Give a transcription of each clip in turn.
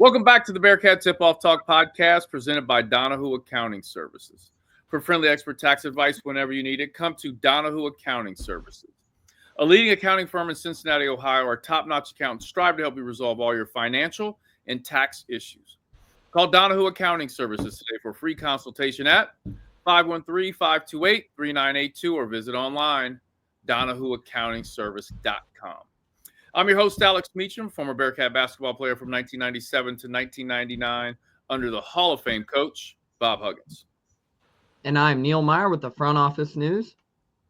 Welcome back to the Bearcat Tip-Off Talk podcast presented by Donahue Accounting Services. For friendly expert tax advice whenever you need it, come to Donahue Accounting Services. A leading accounting firm in Cincinnati, Ohio, our top-notch accountants strive to help you resolve all your financial and tax issues. Call Donahue Accounting Services today for a free consultation at 513-528-3982 or visit online, DonahueAccountingService.com. I'm your host, Alex Meacham, former Bearcat basketball player from 1997 to 1999 under the Hall of Fame coach, Bob Huggins. And I'm Neil Meyer with the Front Office News.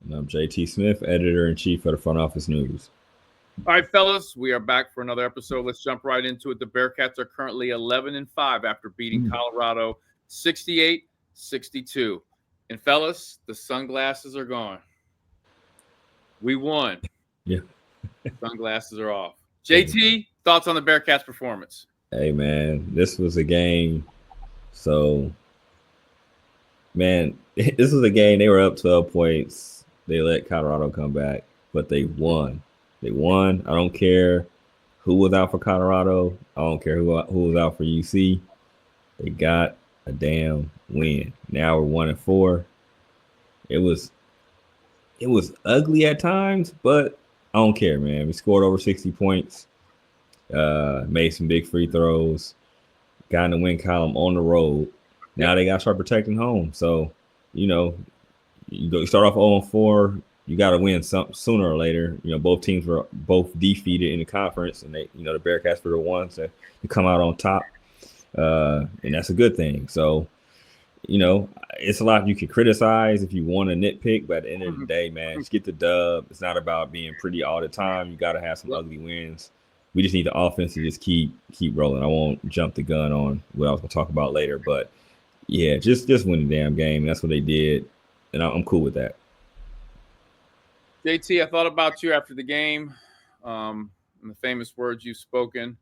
And I'm JT Smith, editor-in-chief of the Front Office News. All right, fellas, we are back for another episode. Let's jump right into it. The Bearcats are currently 11-5 after beating Colorado 68-62. And fellas, the sunglasses are gone. We won. Yeah. Sunglasses are off. JT, thoughts on the Bearcats' performance? Hey, man, this was a game. So, man, this was a game. They were up 12 points. They let Colorado come back, but they won. They won. I don't care who was out for Colorado. I don't care who was out for UC. They got a damn win. Now we're 1-4. It was ugly at times, but I don't care, man. We scored over 60 points, made some big free throws, got in the win column on the road. Now they got to start protecting home. So, you start off 0-4. You got to win sooner or later. Both teams were both defeated in the conference, and the Bearcats were the ones to come out on top, and that's a good thing. So, it's a lot you can criticize if you want to nitpick, but at the end of the day, man, just get the dub. It's not about being pretty all the time. You got to have some ugly wins. We just need the offense to just keep rolling. I won't jump the gun on what I was going to talk about later, but yeah, just win the damn game. That's what they did, and I'm cool with that. JT, I thought about you after the game, and the famous words you've spoken.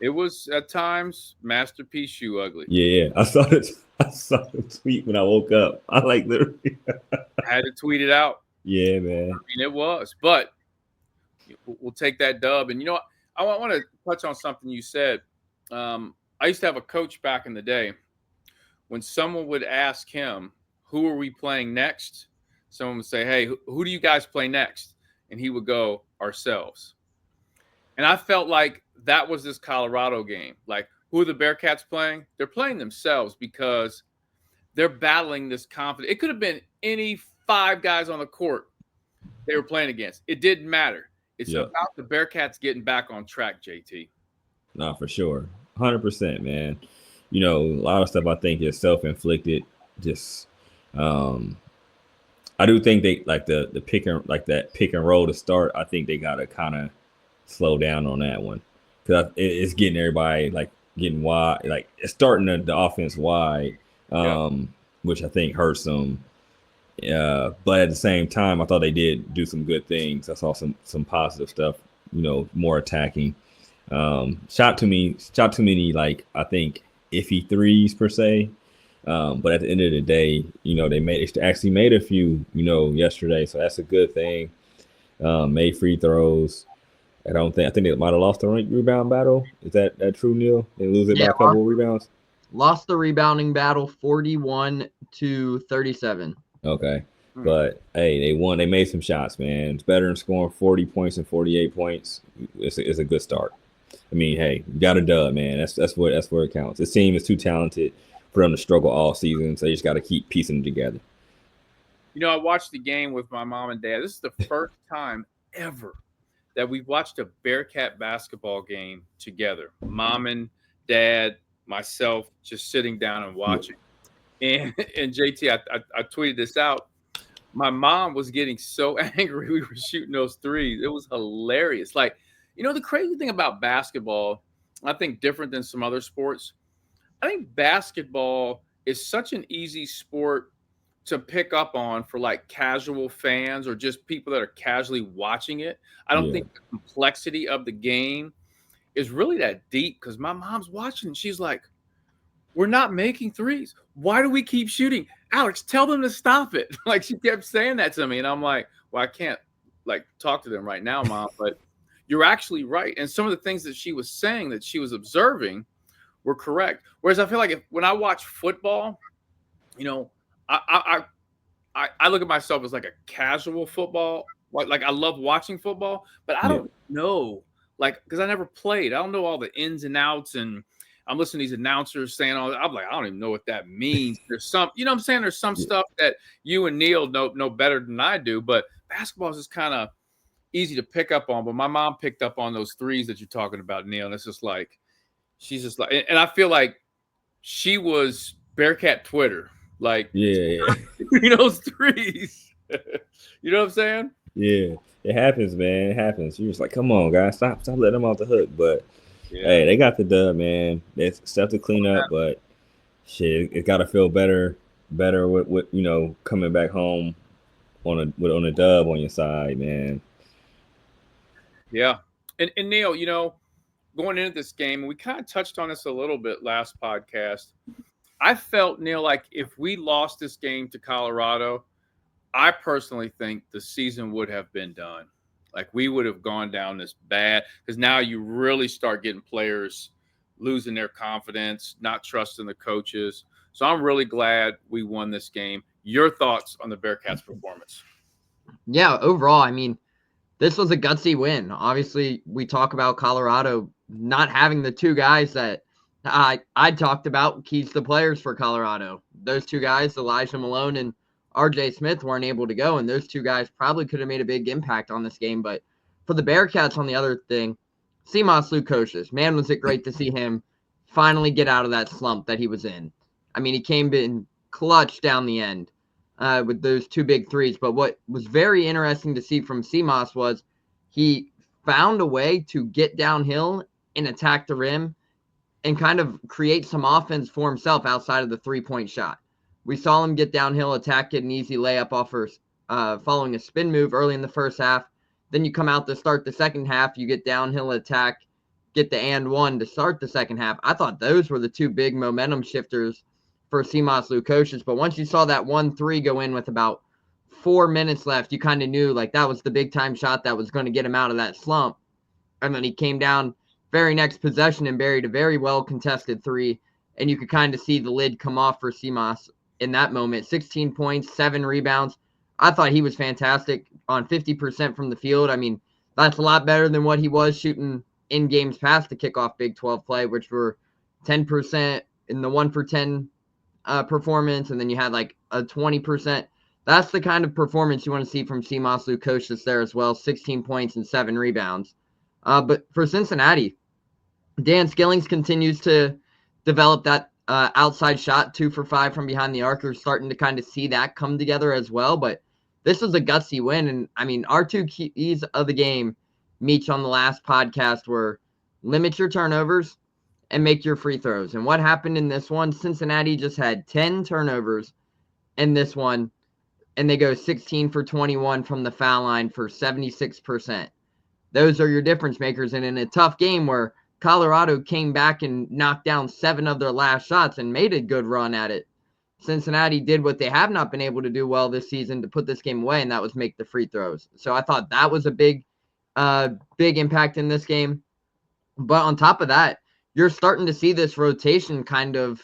It was at times masterpiece shoe ugly. Yeah. I saw the tweet when I woke up. I literally I had to tweet it out. Yeah, man. I mean, it was, but we'll take that dub. And I want to touch on something you said. I used to have a coach back in the day. When someone would ask him, "Who are we playing next?" Someone would say, "Hey, who do you guys play next?" And he would go, "Ourselves." And I felt like that was this Colorado game. Like, who are the Bearcats playing? They're playing themselves because they're battling this confidence. It could have been any 5 guys on the court they were playing against. It didn't matter. It's about the Bearcats getting back on track, JT. No, for sure. 100%, man. A lot of stuff I think is self-inflicted. Just, I do think they like the pick and roll to start. I think they got to kind of slow down on that one, because it's getting everybody getting wide, it's starting the offense wide, which I think hurts them. But at the same time, I thought they did do some good things. I saw some positive stuff, more attacking. Shot too many, I think iffy threes per se. But at the end of the day, they actually made a few, yesterday. So that's a good thing. Made free throws. I think they might have lost the rebound battle. Is that true, Neil? They lose it by a couple of rebounds? Lost the rebounding battle 41-37. Okay. But, hey, they won. They made some shots, man. It's better than scoring 40 points and 48 points. It's a good start. I mean, hey, you got a dub, man. That's where it counts. This team is too talented for them to struggle all season, so they just got to keep piecing them together. I watched the game with my mom and dad. This is the first time ever that we've watched a Bearcat basketball game together. Mom and dad, myself, just sitting down and watching. And JT, I tweeted this out. My mom was getting so angry we were shooting those threes. It was hilarious. The crazy thing about basketball, I think different than some other sports, I think basketball is such an easy sport to pick up on for casual fans or just people that are casually watching it. I don't think the complexity of the game is really that deep, because my mom's watching and she's like, "We're not making threes. Why do we keep shooting? Alex, tell them to stop it." She kept saying that to me. And I'm like, well, I can't talk to them right now, Mom. But you're actually right. And some of the things that she was saying that she was observing were correct. Whereas I feel like when I watch football, you know, I, I look at myself as like a casual football. Like I love watching football, but I Yeah. don't know, like, because I never played. I don't know all the ins and outs, and I'm listening to these announcers saying all that. I'm like, I don't even know what that means. There's some, you know what I'm saying? There's some Yeah. stuff that you and Neil know better than I do, but basketball is just kind of easy to pick up on. But my mom picked up on those threes that you're talking about, Neil, and it's just like she's just like, and I feel like she was Bearcat Twitter, like Yeah. those threes. You know what I'm saying? Yeah. It happens, man. It happens. You're just like, come on, guys, stop letting them off the hook. But Yeah. hey, they got the dub, man. There's stuff to clean up, but shit, it got to feel better with coming back home on a dub on your side, man. Yeah. And Neil, going into this game, and we kind of touched on this a little bit last podcast. I felt, Neil, like if we lost this game to Colorado, I personally think the season would have been done. Like we would have gone down this bad, because now you really start getting players losing their confidence, not trusting the coaches. So I'm really glad we won this game. Your thoughts on the Bearcats' performance? Yeah, overall, I mean, this was a gutsy win. Obviously, we talk about Colorado not having the two guys that I talked about, keys to players for Colorado. Those two guys, Elijah Malone and RJ Smith, weren't able to go, and those two guys probably could have made a big impact on this game. But for the Bearcats, on the other thing, Simas Lukosius, man, was it great to see him finally get out of that slump that he was in. I mean, he came in clutch down the end with those two big threes. But what was very interesting to see from Simas was he found a way to get downhill and attack the rim and kind of create some offense for himself outside of the three-point shot. We saw him get downhill, attack, get an easy layup off following a spin move early in the first half. Then you come out to start the second half, you get downhill attack, get the and one to start the second half. I thought those were the two big momentum shifters for Simas Lukosius. But once you saw that 1-3 go in with about 4 minutes left, you kind of knew like that was the big time shot that was going to get him out of that slump. And then he came down very next possession and buried a very well contested three. And you could kind of see the lid come off for Simas in that moment. 16 points, 7 rebounds. I thought he was fantastic on 50% from the field. I mean, that's a lot better than what he was shooting in games past the kickoff Big 12 play, which were 10% in the 1 for 10 performance. And then you had like a 20%. That's the kind of performance you want to see from Simas Lukosius there as well. 16 points and 7 rebounds. But for Cincinnati, Dan Skillings continues to develop that outside shot, 2 for 5 from behind the arc. We're starting to kind of see that come together as well. But this was a gutsy win. And I mean, our two keys of the game, Meech, on the last podcast, were limit your turnovers and make your free throws. And what happened in this one? Cincinnati just had 10 turnovers in this one, and they go 16 for 21 from the foul line for 76%. Those are your difference makers. And in a tough game where Colorado came back and knocked down 7 of their last shots and made a good run at it, Cincinnati did what they have not been able to do well this season to put this game away, and that was make the free throws. So I thought that was a big impact in this game. But on top of that, you're starting to see this rotation kind of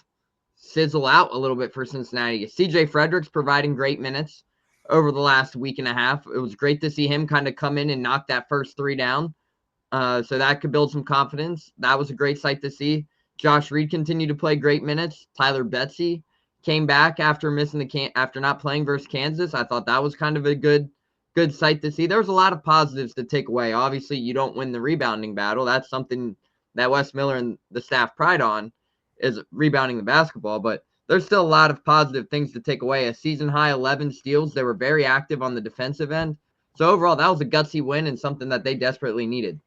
sizzle out a little bit for Cincinnati. CJ Frederick's providing great minutes over the last week and a half. It was great to see him kind of come in and knock that first 3 down. So that could build some confidence. That was a great sight to see. Josh Reed continued to play great minutes. Tyler Betsy came back after after not playing versus Kansas. I thought that was kind of a good sight to see. There was a lot of positives to take away. Obviously, you don't win the rebounding battle. That's something that Wes Miller and the staff pride on, is rebounding the basketball. But there's still a lot of positive things to take away. A season high 11 steals. They were very active on the defensive end. So overall, that was a gutsy win and something that they desperately needed.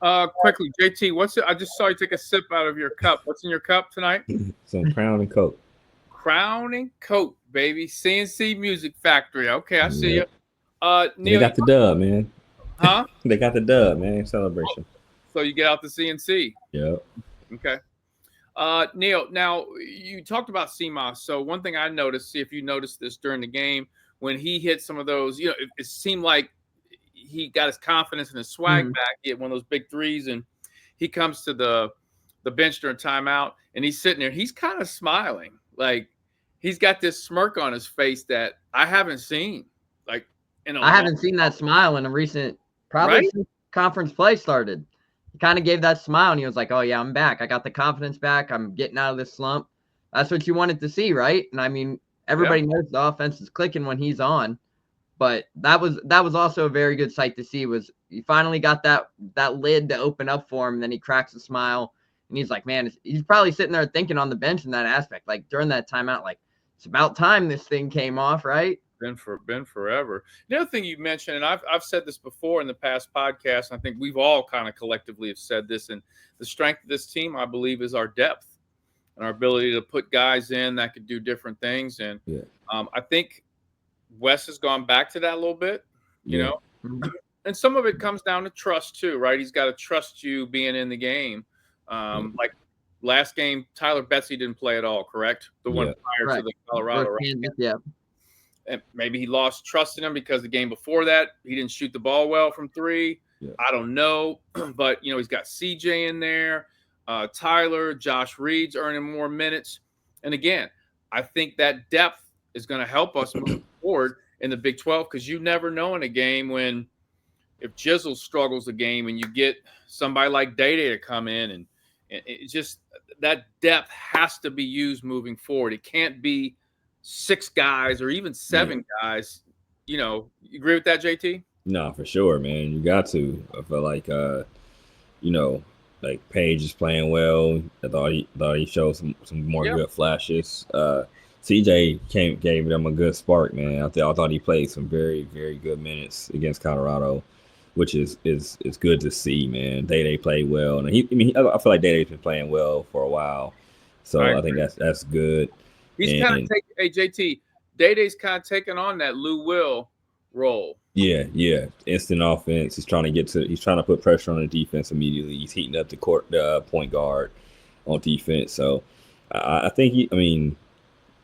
Quickly, JT, what's it? I just saw you take a sip out of your cup. What's in your cup tonight? Some Crown and Coke. Crown and Coke, baby. CNC Music Factory. Okay, I see you. Neil, they got the dub, man. Huh? They got the dub, man. Celebration. So you get out the CNC. Yep. Okay. Neil, now you talked about Simas. So one thing I noticed, see if you noticed this during the game, when he hit some of those, it seemed like he got his confidence and his swag Mhm. back. He had one of those big threes, and he comes to the bench during timeout, and he's sitting there. He's kind of smiling, like he's got this smirk on his face that I haven't seen like in a I long haven't seen that smile in a recent, probably right. since conference play started. He kind of gave that smile, and he was like, "Oh yeah, I'm back. I got the confidence back. I'm getting out of this slump." That's what you wanted to see, right? And I mean, Yeah, everybody knows the offense is clicking when he's on. But that was also a very good sight to see. Was he finally got that lid to open up for him? And then he cracks a smile, and he's like, "Man, he's probably sitting there thinking on the bench in that aspect, like during that timeout, like it's about time this thing came off, right?" been forever. The other thing you mentioned, and I've said this before in the past podcasts, and I think we've all kind of collectively have said this, and the strength of this team, I believe, is our depth and our ability to put guys in that could do different things. And Yeah. I think Wes has gone back to that a little bit, you Yeah. know, Mhm. and some of it comes down to trust too, right? He's got to trust you being in the game. Yeah. Like last game, Tyler Betsy didn't play at all, correct? The one Yeah. prior to Right. the Colorado, Versus right? Kansas, yeah. And maybe he lost trust in him because the game before that he didn't shoot the ball well from three. Yeah. I don't know, but he's got CJ in there, Tyler, Josh Reed's earning more minutes, and again, I think that depth is going to help us move forward in the Big 12 because you never know in a game when if Jizzle struggles a game and you get somebody like Day to come in and it just that depth has to be used moving forward. It can't be 6 guys or even 7 guys. You agree with that, JT? No, for sure, man. You got to. I feel like you know, like Page is playing well. I thought he showed some more Yeah. good flashes. CJ gave them a good spark, man. I thought he played some very, very good minutes against Colorado, which is good to see, man. Day played well, and I feel like Day's been playing well for a while, so I think that's good. He's kind of And taking, hey, JT, Day's kind of taking on that Lou Will role. yeah, instant offense. He's trying to put pressure on the defense immediately. He's heating up the point guard on defense. So I think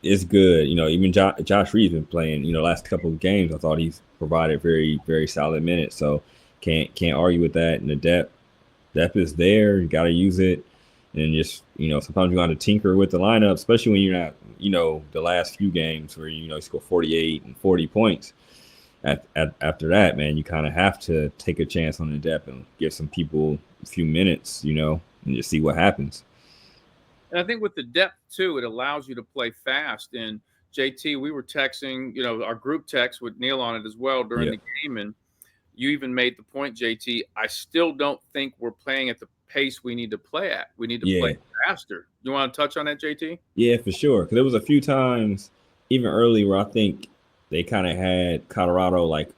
it's good. Even Josh Reed's been playing. Last couple of games, I thought he's provided very, very solid minutes. So can't argue with that. And the depth is there. You got to use it. And just sometimes you got to tinker with the lineup, especially when you're not the last few games where you score 48 and 40 points. After that, man, you kind of have to take a chance on the depth and give some people a few minutes, and just see what happens. And I think with the depth too, it allows you to play fast. And JT, we were texting, our group text with Neil on it as well during the game, and you even made the point, JT. I still don't think we're playing at the pace we need to play at. We need to play faster. You want to touch on that, JT? Yeah, for sure. Because there was a few times, even early, where I think they kind of had Colorado like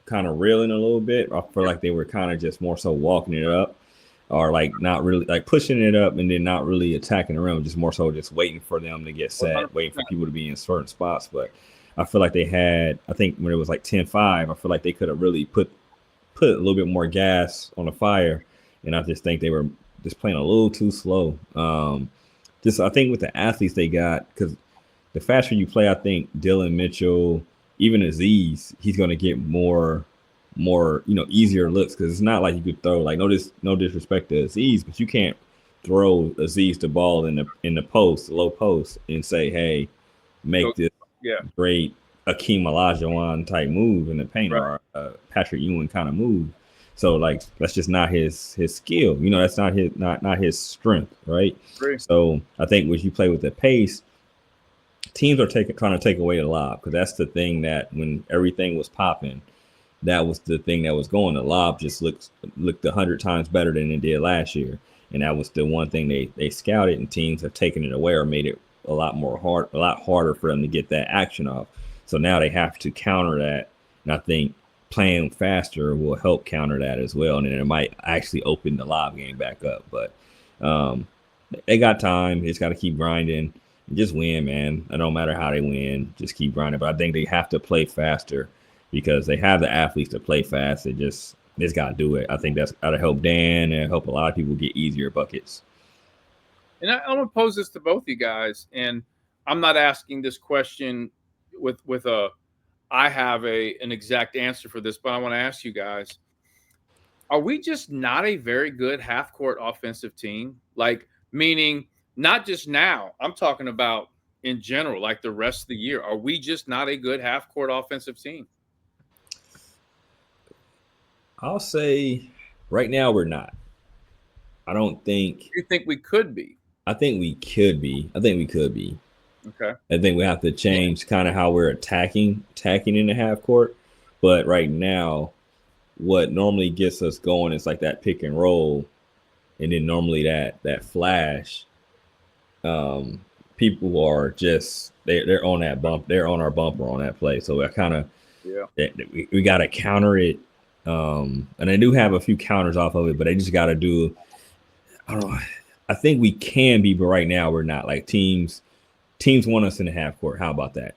kind of reeling a little bit. I feel like they were kind of just more so walking it up, or like not really like pushing it up and then not really attacking the rim, just more so just waiting for them to get set, 100%. waiting for people to be in certain spots. But I feel like they had, I think when it was like 10-5, I feel like they could have really put a little bit more gas on the fire. And I just think they were just playing a little too slow. I think with the athletes they got, because the faster you play, I think Dylan Mitchell, even Aziz, he's going to get more easier looks, because it's not like you could throw, like, no disrespect to Aziz, but you can't throw Aziz the ball in the post, low post, and say, hey, make this great Akeem Olajuwon type move in the paint, or Patrick Ewing kind of move. So like that's just not his skill. That's not his strength, right? So I think when you play with the pace, teams are trying to take away the lob, because that's the thing that when everything was popping, that was the thing that was going. The lob just looked 100 times better than it did last year, and that was the one thing they scouted, and teams have taken it away or made it a lot harder for them to get that action off. So now they have to counter that, and I think playing faster will help counter that as well, and then it might actually open the lob game back up. But they got time. They just got to keep grinding and just win, man. It don't matter how they win, just keep grinding. But I think they have to play faster, because they have the athletes to play fast. They just got to do it. I think that's got to help Dan and help a lot of people get easier buckets. And I'm going to pose this to both you guys, and I'm not asking this question with a I have an exact answer for this, but I want to ask you guys: are we just not a very good half court offensive team? Like, meaning not just now. I'm talking about in general, like the rest of the year. Are we just not a good half court offensive team? I'll say right now we're not. I don't think. You think we could be? I think we could be. I think we could be. Okay. I think we have to change kind of how we're attacking in the half court. But right now, what normally gets us going is like that pick and roll, and then normally that flash. People are just they're on that bump. They're on our bumper on that play. So I kind of we got to counter it. And they do have a few counters off of it, but they just got to do. I don't know. I think we can be, but right now we're not. Like teams want us in the half court. How about that?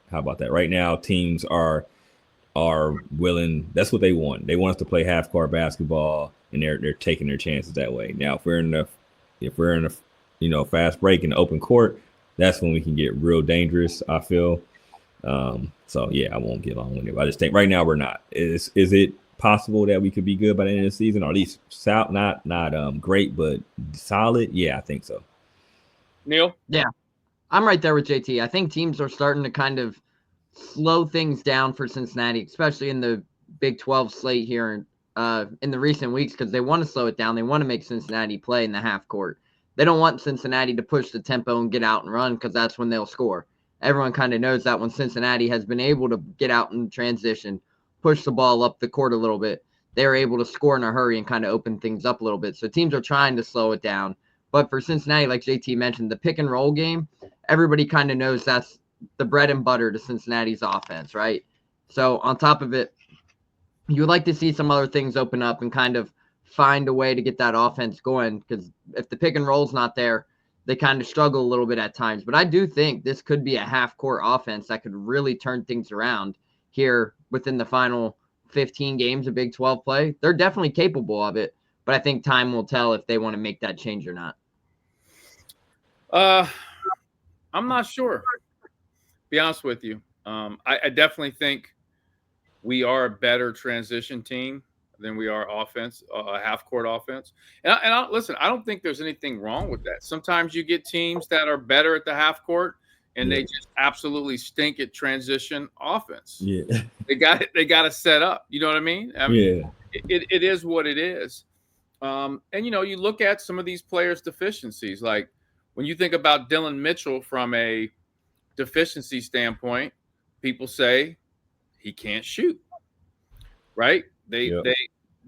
Right now, teams are willing. That's what they want. They want us to play half court basketball, and they're taking their chances that way. Now, if we're in a fast break in the open court, that's when we can get real dangerous, I feel. So yeah, I won't get long with it. I just think right now we're not. Is it possible that we could be good by the end of the season, or at least not great, but solid? Yeah, I think so. Neil? Yeah, I'm right there with JT. I think teams are starting to kind of slow things down for Cincinnati, especially in the Big 12 slate here in the recent weeks, because they want to slow it down. They want to make Cincinnati play in the half court. They don't want Cincinnati to push the tempo and get out and run, because that's when they'll score. Everyone kind of knows that when Cincinnati has been able to get out in transition, push the ball up the court a little bit, they're able to score in a hurry and kind of open things up a little bit. So teams are trying to slow it down. But for Cincinnati, like JT mentioned, the pick and roll game, everybody kind of knows that's the bread and butter to Cincinnati's offense, right? So on top of it, you would like to see some other things open up and kind of find a way to get that offense going, because if the pick and roll's not there, they kind of struggle a little bit at times. But I do think this could be a half-court offense that could really turn things around here within the final 15 games of Big 12 play. They're definitely capable of it, but I think time will tell if they want to make that change or not. I'm not sure. Be honest with you. I definitely think we are a better transition team than we are offense, a half court offense. And listen, I don't think there's anything wrong with that. Sometimes you get teams that are better at the half court and they just absolutely stink at transition offense. Yeah. They got to set up. You know what I mean? It is what it is. And you look at some of these players' deficiencies. Like when you think about Dylan Mitchell from a deficiency standpoint, people say he can't shoot. Right? They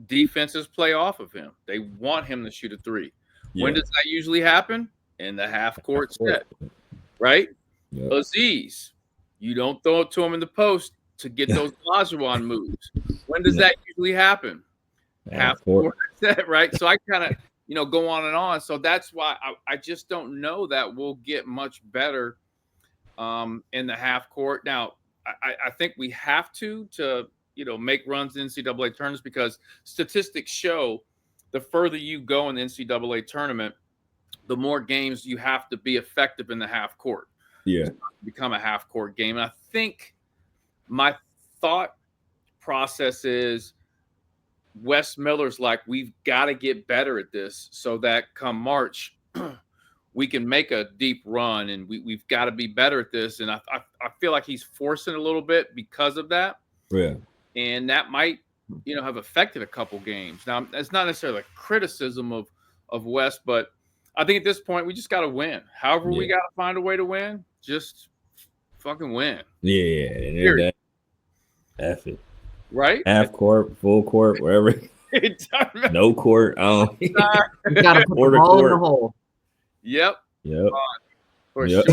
defenses play off of him. They want him to shoot a three. Yeah. When does that usually happen? In the half court set. Right? Yep. Aziz, you don't throw it to him in the post to get those Olajuwon moves. When does that usually happen? Half court set, right? So I kind of go on and on. So that's why I just don't know that we'll get much better in the half court. Now, I think we have to make runs in NCAA tournaments, because statistics show the further you go in the NCAA tournament, the more games you have to be effective in the half court. Yeah. To become a half court game. And I think my thought process is Wes Miller's like, we've got to get better at this so that come March, we can make a deep run, and we've got to be better at this. And I feel like he's forcing a little bit because of that. Yeah. And that might, have affected a couple games. Now, it's not necessarily a criticism of Wes, but I think at this point we just got to win. However, we got to find a way to win. Just fucking win. Yeah. F it. Right? Half court, full court, wherever. No court. You got to put the ball in the hole. Yep. For sure.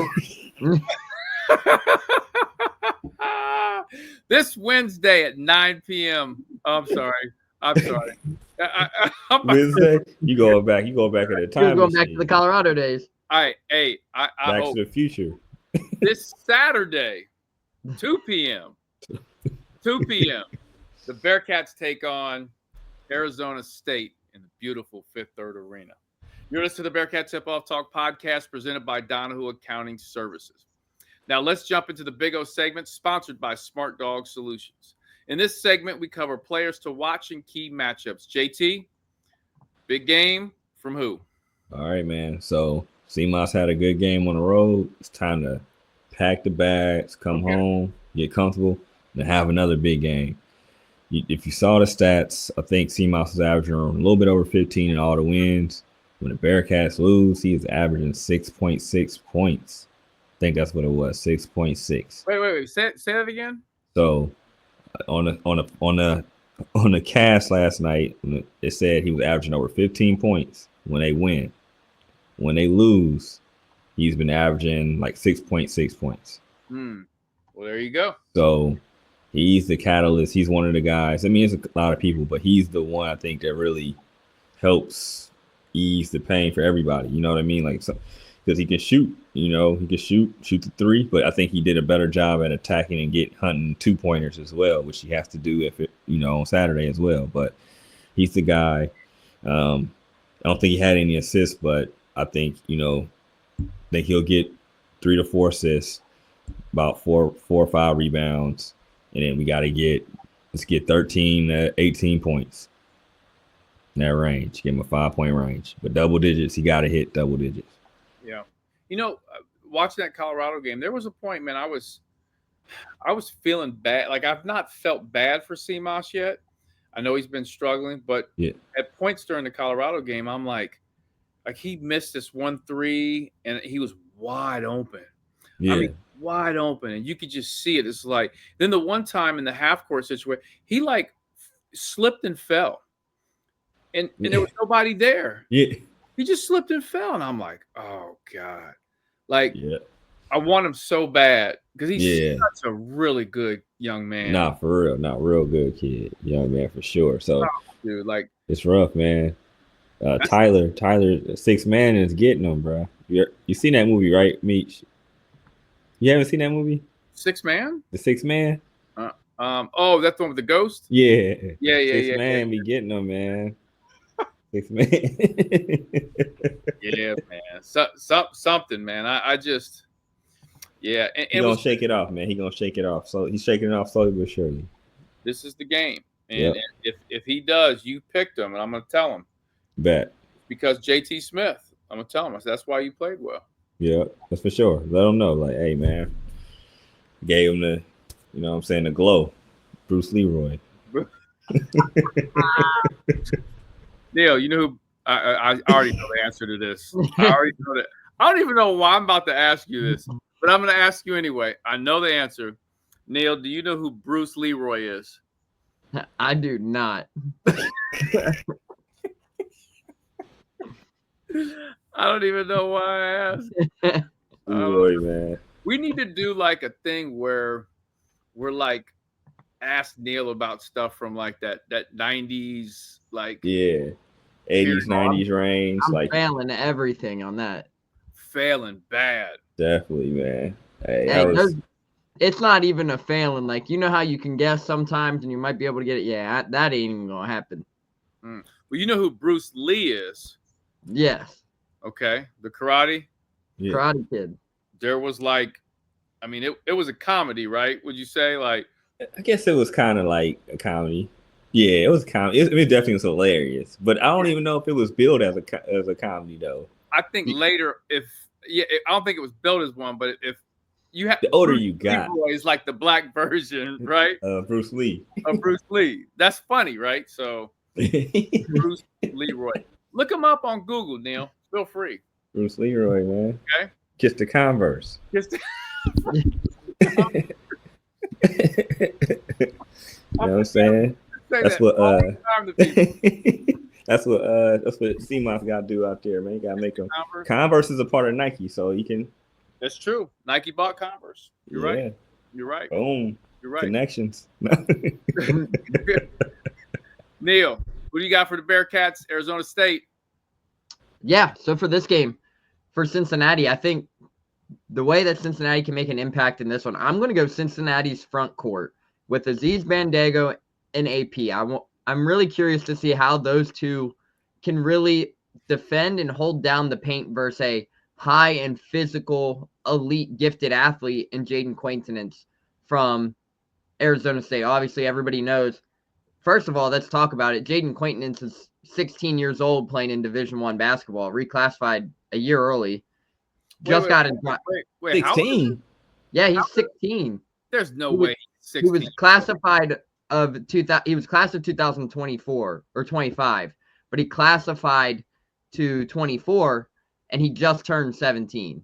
This Wednesday at 9 p.m. I'm sorry. Wednesday? You going back at the time. You're going back to the Colorado days. All right. Hey, I Back hope to the future. This Saturday, 2 p.m. 2 p.m. The Bearcats take on Arizona State in the beautiful Fifth Third Arena. You're listening to the Bearcat Tip-Off Talk podcast presented by Donahue Accounting Services. Now let's jump into the Big O segment sponsored by Smart Dog Solutions. In this segment, we cover players to watch and key matchups. JT, big game from who? All right, man. So CMOS had a good game on the road. It's time to pack the bags, come home, get comfortable, and have another big game. If you saw the stats, I think CMOS is averaging a little bit over 15 in all the wins. When the Bearcats lose, he is averaging 6.6 points. I think that's what it was, 6.6. Wait. Say that again. So on the cast last night, it said he was averaging over 15 points when they win. When they lose, he's been averaging like 6.6 points. Well, there you go. So he's the catalyst. He's one of the guys. I mean, it's a lot of people, but he's the one I think that really helps ease the pain for everybody. You know what I mean? Like, because he can shoot, he can shoot the three, but I think he did a better job at attacking and hunting 2-pointers as well, which he has to do on Saturday as well. But he's the guy. I don't think he had any assists, but I think, think he'll get 3 to 4 assists, about 4 or 5 rebounds. And then we got to let's get 13 to 18 points in that range. Give him a 5-point range. But double digits, he got to hit double digits. Yeah. Watching that Colorado game, there was a point, man, I was feeling bad. Like, I've not felt bad for CMOS yet. I know he's been struggling, but at points during the Colorado game, I'm like he missed this 1-3 and he was wide open. Yeah. I mean, wide open, and you could just see it. It's like, then the one time in the half court situation, he like slipped and fell, and there was nobody there. Yeah, he just slipped and fell, and I'm like, oh God, I want him so bad because he's such a really good young man. Nah, for real, not real good kid, young man for sure. So, dude, like, it's rough, man. Tyler, 6 Man is getting him, bro. You seen that movie, right, Meech? You haven't seen that movie? 6 Man? The 6 Man? Oh, that's the one with the ghost? Yeah. Yeah. 6 Man be getting them, man. 6 Man. Yeah, man. Something, man. I just, yeah. And he's going to shake it off, man. He's going to shake it off. So he's shaking it off slowly but surely. This is the game. And if he does, you picked him, and I'm going to tell him. Bet. Because JT Smith, I'm going to tell him. I said, that's why you played well. Yeah, that's for sure. Let them know, like, hey, man, gave him the, the glow. Bruce Leroy. Neil, you know who? I already know the answer to this. I already know that. I don't even know why I'm about to ask you this, but I'm going to ask you anyway. I know the answer. Neil, do you know who Bruce Leroy is? I do not. I don't even know why I asked. Leroy, man. We need to do like a thing where we're like ask Neil about stuff from like that 90s, like 80s, 90s range. I'm failing everything on that. Failing bad. Definitely, man. Hey, it's not even a failing. Like, you know how you can guess sometimes and you might be able to get it. Yeah, that ain't even gonna happen. Well, you know who Bruce Lee is? Yes. Okay, the Karate Karate Kid. There was like, I mean, it was a comedy, right? Would you say? Like, I guess it was kind of like a comedy. Yeah, it was comedy. It definitely was hilarious, but I don't even know if it was billed as a comedy though. I think later, I don't think it was billed as one, but if you have the older you got, Leroy is like the black version, right? Bruce Lee. Of Bruce Lee. That's funny, right? So Bruce Leroy. Look him up on Google, Neil. Feel free. Bruce Leroy, man. Okay. Kiss the Converse. Kiss the You know what I'm saying? That's what CMOS got to do out there, man. You got to make them. Converse is a part of Nike, so you can. That's true. Nike bought Converse. You're right. You're right. Boom. You're right. Connections. Neil, who do you got for the Bearcats, Arizona State? Yeah, so for this game, for Cincinnati, I think the way that Cincinnati can make an impact in this one, I'm going to go Cincinnati's front court with Aziz Bandaogo and AP. I'm really curious to see how those two can really defend and hold down the paint versus a high and physical, elite, gifted athlete in Jaden Quaintonance from Arizona State. Obviously, everybody knows. First of all, let's talk about it. Jaden Quaintonance is 16 years old playing in Division I basketball, reclassified a year early. Just got in. Wait, how old is he? 16. Yeah, he's 16. There's no He was- way he's He 16. was classified of 2000. He was class of 2024 or 25, but he classified to 24, and he just turned 17,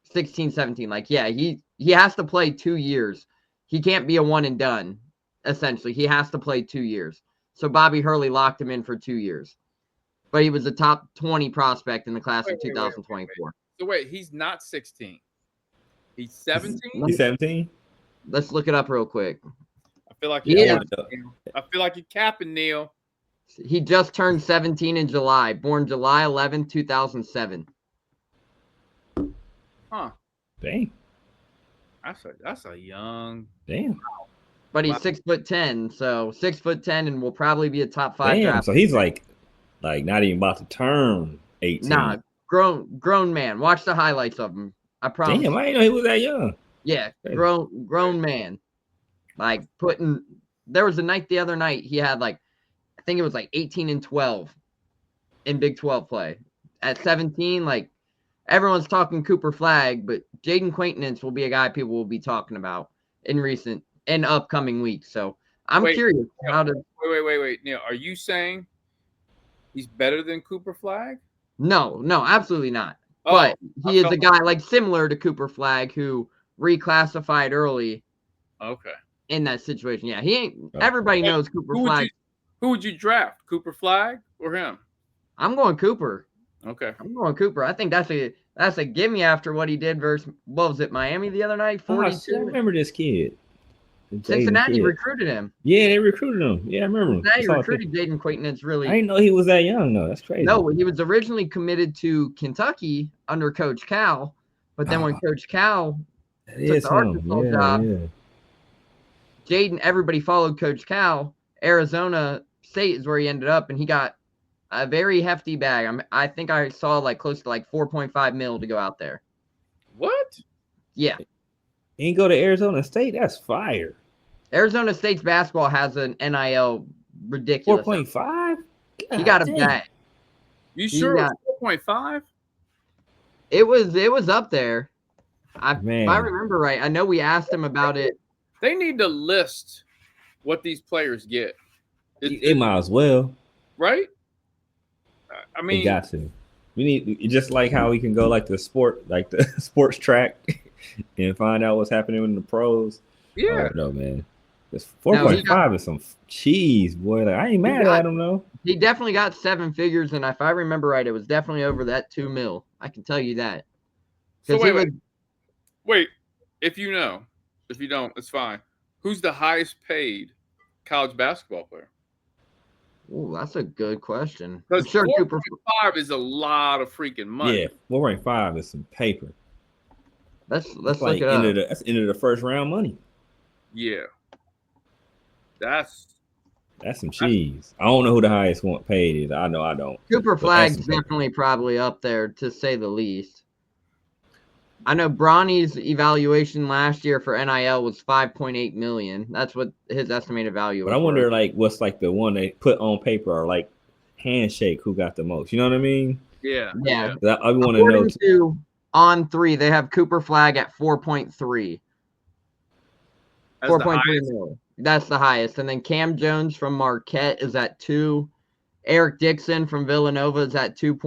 16, 17. Like, yeah, he has to play 2 years. He can't be a one and done. Essentially, he has to play 2 years. So Bobby Hurley locked him in for 2 years, but he was a top 20 prospect in the class of 2024. So wait, he's not 16. He's 17. He's 17. Let's look it up real quick. I feel like Yeah. I feel like you're capping, Neil. He just turned 17 in July, born July 11, 2007. Huh? Dang. That's a young. Damn. But he's Wow. 6'10", so 6'10", and will probably be a top 5 Damn. draft. So he's like not even about to turn 18. Nah, grown man. Watch the highlights of him. I promise. Damn, I didn't know he was that young. Yeah, Crazy. grown man. Like there was a night the other night he had I think it was 18 and 12 in Big 12 play. At 17, everyone's talking Cooper Flagg, but Jaden Quaintonance will be a guy people will be talking about in upcoming weeks. So I'm curious how to. Wait, Neil. Are you saying he's better than Cooper Flagg? No, absolutely not. Oh, But he is a guy similar to Cooper Flagg who reclassified early. Okay. In that situation, yeah, he ain't. Everybody knows Cooper Flagg. Who would you draft, Cooper Flagg or him? I'm going Cooper. Okay. I'm going Cooper. I think that's a gimme after what he did versus what was it, Miami the other night? 42. I remember this kid. Cincinnati recruited him. Yeah, they recruited him. Yeah, I remember him. Cincinnati recruited Jaden Quaintonance. Really, I didn't know he was that young though. That's crazy. No, he was originally committed to Kentucky under Coach Cal, but then when Coach Cal took the Arkansas job, Jaden, everybody followed Coach Cal. Arizona State is where he ended up, and he got a very hefty bag. I think I saw close to 4.5 mil to go out there. What? Yeah. He didn't go to Arizona State. That's fire. Arizona State's basketball has an NIL ridiculous. 4.5? He got a bag. You sure it was 4.5? It was up there. If I Man. remember right. I know we asked him about it. They need to list what these players get. They might as well. Right? I mean, they got to. We need just like how we can go the sports track and find out what's happening in the pros. Yeah. No, man. This 4.5 is some cheese, boy. I ain't mad at him though. He definitely got 7 figures, and if I remember right, it was definitely over that 2 mil. I can tell you that. So wait. If you know, if you don't, it's fine. Who's the highest paid college basketball player? Oh, that's a good question. Because sure 4.5 is a lot of freaking money. Yeah, 4.5 is some paper. Let's look it up. That's end of the first round money. Yeah. That's some cheese. I don't know who the highest one paid is. I know I don't. Cooper Flagg's definitely probably up there, to say the least. I know Bronny's evaluation last year for NIL was $5.8 million. That's what his estimated value was. But I wonder, what's the one they put on paper or handshake who got the most? You know what I mean? Yeah. I want to know. To On3, they have Cooper Flagg at 4.3. 4.3 million. That's the highest. And then Cam Jones from Marquette is at 2. Eric Dixon from Villanova is at 2.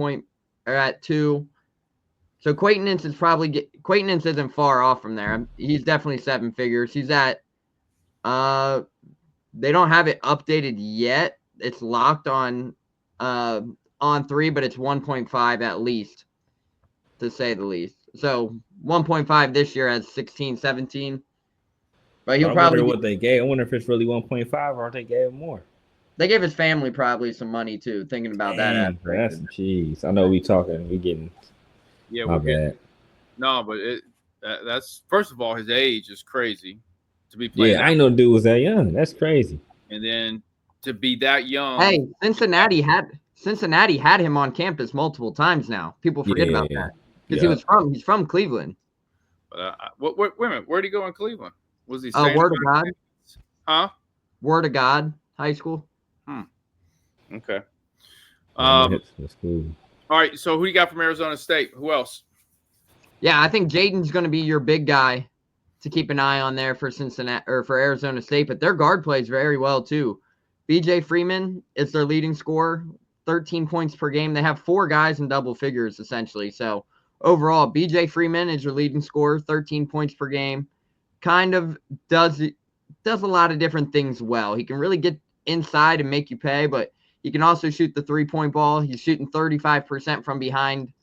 So Quaintonance isn't far off from there. He's definitely 7 figures. He's at they don't have it updated yet. It's locked on 3, but it's 1.5 at least, to say the least. So 1.5 this year as 16, 17. But he'll probably what they gave. I wonder if it's really 1.5 or they gave him more. They gave his family probably some money too. Thinking about that, that's some cheese. I know we getting. Yeah, my bad. No, but that's first of all, his age is crazy to be playing. Yeah, I know dude was that young. That's crazy. And then to be that young. Hey, Cincinnati had him on campus multiple times now. People forget about that. because Yeah. he's from Cleveland. But wait a minute, where'd he go in Cleveland? Was he? Word of God. Huh? Word of God High School. Okay. That's cool. All right. So who you got from Arizona State? Who else? Yeah, I think Jaden's going to be your big guy to keep an eye on there for Cincinnati or for Arizona State. But their guard plays very well too. BJ Freeman is their leading scorer, 13 points per game. They have 4 guys in double figures essentially. So overall, BJ Freeman is your leading scorer, 13 points per game. Kind of does a lot of different things well. He can really get inside and make you pay, but he can also shoot the 3-point ball. He's shooting 35% from behind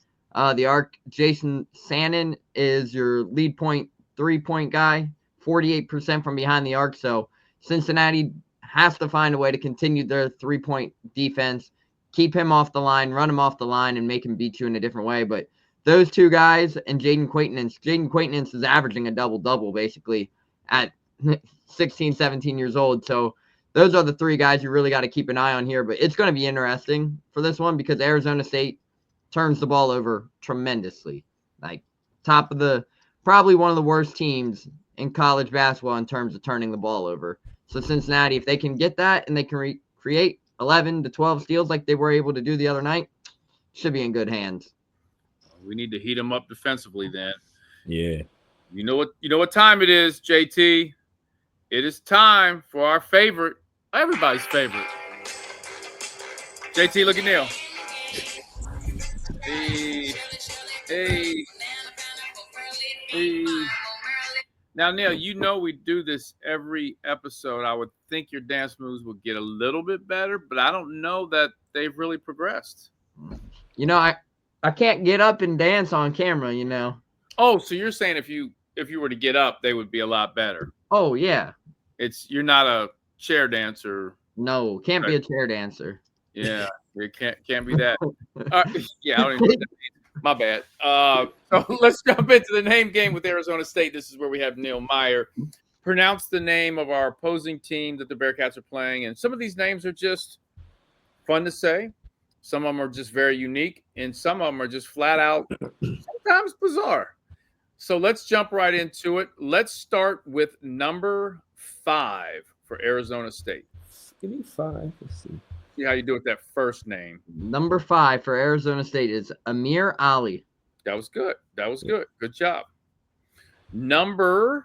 the arc. Jason Sannon is your lead 3-point guy, 48% from behind the arc. So Cincinnati has to find a way to continue their 3-point defense, keep him off the line, run him off the line, and make him beat you in a different way. But those 2 guys and Jaden Quaintance is averaging a double-double basically at 16, 17 years old. So those are the 3 guys you really got to keep an eye on here. But it's going to be interesting for this one because Arizona State turns the ball over tremendously. Like probably one of the worst teams in college basketball in terms of turning the ball over. So Cincinnati, if they can get that and they can create 11 to 12 steals like they were able to do the other night, should be in good hands. We need to heat them up defensively then. Yeah. You know what time it is, JT? It is time for our favorite, everybody's favorite. JT, look at Neil. Hey. Now, Neil, we do this every episode. I would think your dance moves would get a little bit better, but I don't know that they've really progressed. I can't get up and dance on camera, Oh, so you're saying if you were to get up, they would be a lot better. Oh, yeah. You're not a chair dancer. No, can't be a chair dancer. Yeah, it can't be that. Yeah, I don't even know what that means. My bad. So let's jump into the name game with Arizona State. This is where we have Neil Meyer pronounce the name of our opposing team that the Bearcats are playing. And some of these names are just fun to say. Some of them are just very unique. And some of them are just flat out sometimes bizarre. So let's jump right into it. Let's start with number 5 for Arizona State. Give me 5. Let's see. See how you do with that first name. Number 5 for Arizona State is Amir Ali. That was good. Good job. Number.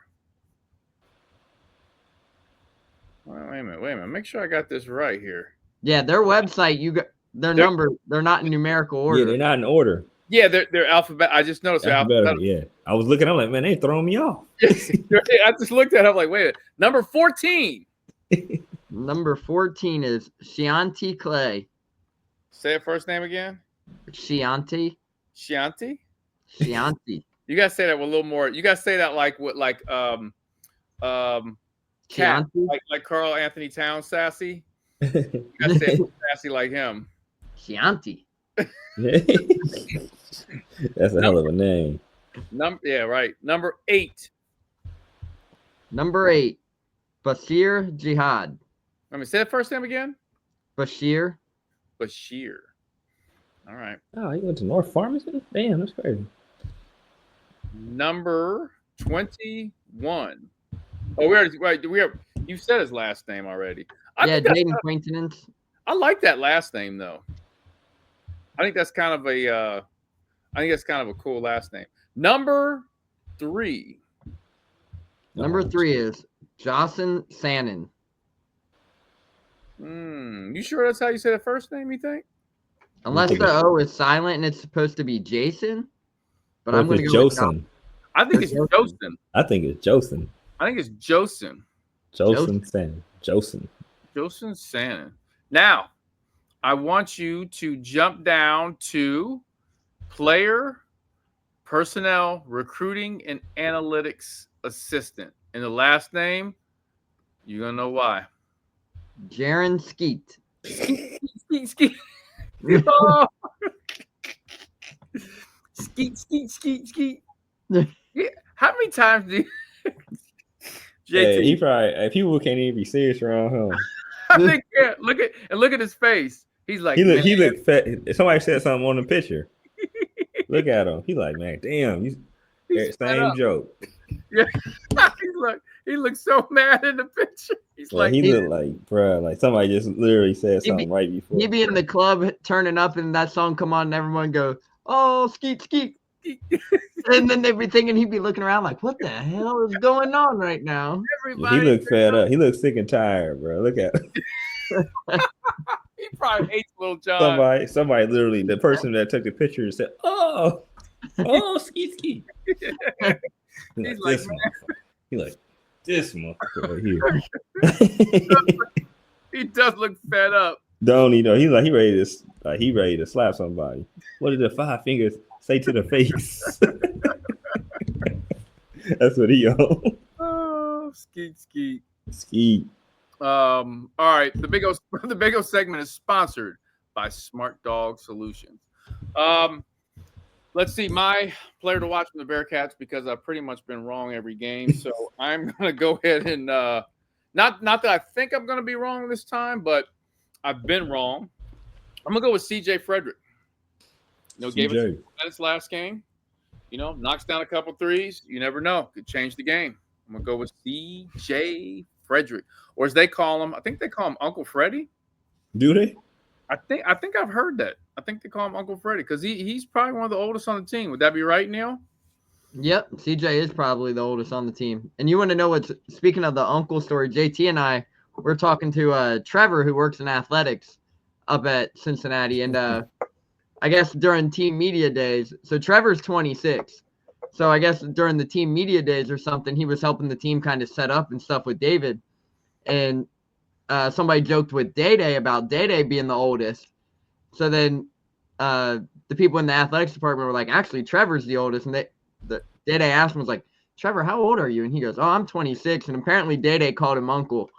Wait a minute. Make sure I got this right here. Yeah, their website, they're not in numerical order. Yeah, they're not in order. Yeah, they're alphabet. I just noticed they're alphabetical. Yeah, I was looking. I'm like, man, they throwing me off. I just looked at it. I'm like, wait a minute. Number 14. Number 14 is Shianti Clay. Say her first name again. Shianti. Shianti. You gotta say that with a little more. You gotta say that like Cat, like Carl Anthony Towns sassy. You gotta say it sassy like him. Shianti. That's a hell of a name. Yeah, right. Number 8. Number 8, Bashir Jihad. Let me say the first name again. Bashir. All right. Oh, he went to North Farmington? Damn, that's crazy. Number 21. Oh, you said his last name already. Jaden Quaintance. I like that last name though. I think that's kind of a cool last name. Number 3. Number 3 is Jocelyn Sannon. You sure that's how you say the first name, you think? Unless the O is silent and it's supposed to be Jason. But I'm going to go with Jocelyn. I think it's Josen. I think it's Josen. Josen Sannon. Josen Sannon. Now, I want you to jump down to player, personnel, recruiting, and analytics assistant. And the last name, you're going to know why. Jaron Skeet. Skeet. Oh. Skeet. Yeah. How many times do you... JT, he probably people can't even be serious around him. I think look at his face. He's like he looked fat. Somebody said something on the picture. Look at him. He like, man, damn, He's fed same up. joke. Yeah, he looks so mad in the picture. He's Like like, he looked like, bruh, like somebody just literally said something right before. He'd be in the club turning up, and that song come on, and everyone go, "Oh, skeet skeet," and then they'd be thinking he'd be looking around like, "What the hell is going on right now?" everybody. He looked fed up. He looked sick and tired, bro. Look at him. He probably hates Lil Jon. Somebody literally, the person that took the picture said, "Oh, ski ski." He's like, this motherfucker. He like this motherfucker right here. He does look fed up. Don't he know? He's like he ready to slap somebody. What did the 5 fingers say to the face? That's what he on. Oh, skeet. Ski. All right. The Big O segment is sponsored by Smart Dog Solutions. Let's see, my player to watch from the Bearcats, because I've pretty much been wrong every game. So I'm gonna go ahead and not that I think I'm gonna be wrong this time, but I've been wrong. I'm gonna go with CJ Frederick. Gave us minutes last game. Knocks down a couple threes. You never know. Could change the game. I'm gonna go with CJ Frederick, or as they call him, I think they call him Uncle Freddie. Do they? I think I've heard that. I think they call him Uncle Freddie because he's probably one of the oldest on the team. Would that be right, Neil? Yep, CJ is probably the oldest on the team. And you want to know what's speaking of the uncle story? JT and I we're talking to Trevor, who works in athletics up at Cincinnati, and I guess during team media days. So Trevor's 26. So I guess during the team media days or something, he was helping the team kind of set up and stuff with David. And somebody joked with Day-Day about Day-Day being the oldest. So then the people in the athletics department were like, actually, Trevor's the oldest. And Day-Day asked him, was like, Trevor, how old are you? And he goes, oh, I'm 26. And apparently Day-Day called him uncle.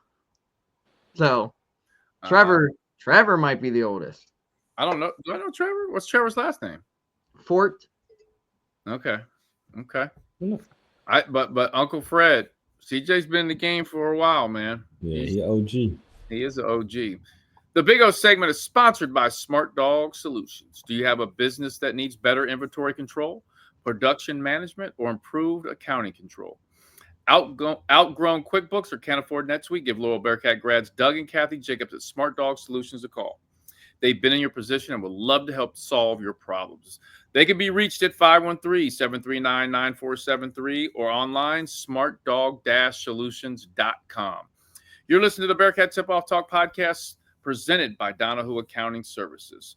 So Trevor might be the oldest. I don't know. Do I know Trevor? What's Trevor's last name? Fort. Okay. But Uncle Fred, CJ's been in the game for a while, man. Yeah, he's OG. He is an OG. The Big O segment is sponsored by Smart Dog Solutions. Do you have a business that needs better inventory control, production management, or improved accounting control? Outgrown QuickBooks or can't afford NetSuite? Give loyal Bearcat grads Doug and Kathy Jacobs at Smart Dog Solutions a call. They've been in your position and would love to help solve your problems. They can be reached at 513-739-9473 or online, smartdog-solutions.com. You're listening to the Bearcat Tip-Off Talk podcast presented by Donahue Accounting Services.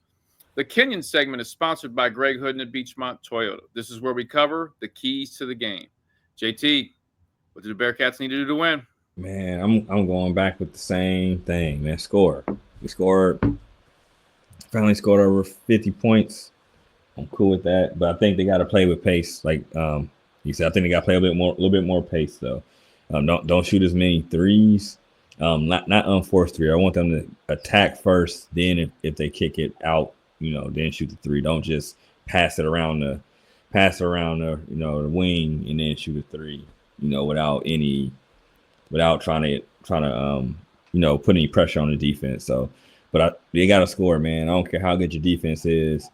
The Kenyon segment is sponsored by Greg Hooden at Beachmont Toyota. This is where we cover the keys to the game. JT, what do the Bearcats need to do to win? Man, I'm going back with the same thing, man. We finally scored over 50 points. I'm cool with that, but I think they got to play with pace. Like you said, I think they got to play a little bit more pace though. Don't shoot as many threes. Not unforced three. I want them to attack first. Then if they kick it out, then shoot the three. Don't just pass it around the the wing and then shoot a three. Without trying to put any pressure on the defense. So, but they got to score, man. I don't care how good your defense is.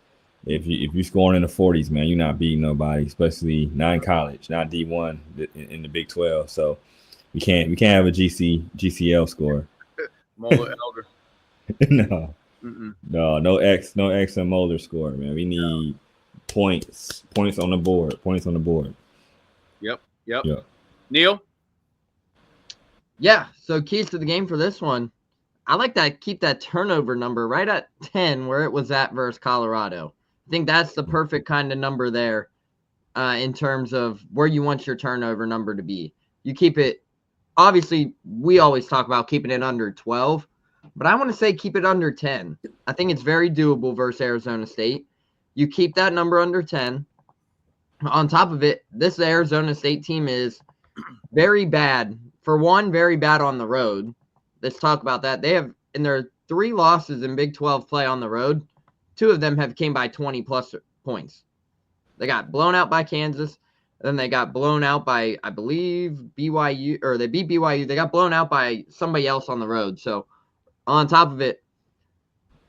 If you're scoring in the 40s, man, you're not beating nobody, especially not in college, not D1 in the Big 12. So we can't have a GCL score. Moeller Elder. No. Mm-mm. No X and Moeller score, man. We need points on the board. Yep. Neil? Yeah, so keys to the game for this one. I like that. Keep that turnover number right at 10 where it was at versus Colorado. I think that's the perfect kind of number there in terms of where you want your turnover number to be. You keep it, obviously, we always talk about keeping it under 12, but I want to say keep it under 10. I think it's very doable versus Arizona State. You keep that number under 10. On top of it, this Arizona State team is very bad. For one, very bad on the road. Let's talk about that. They have, in their 3 losses in Big 12 play on the road, 2 of them have came by 20-plus points. They got blown out by Kansas, and then they got blown out by, I believe, BYU, or they beat BYU. They got blown out by somebody else on the road. So, on top of it,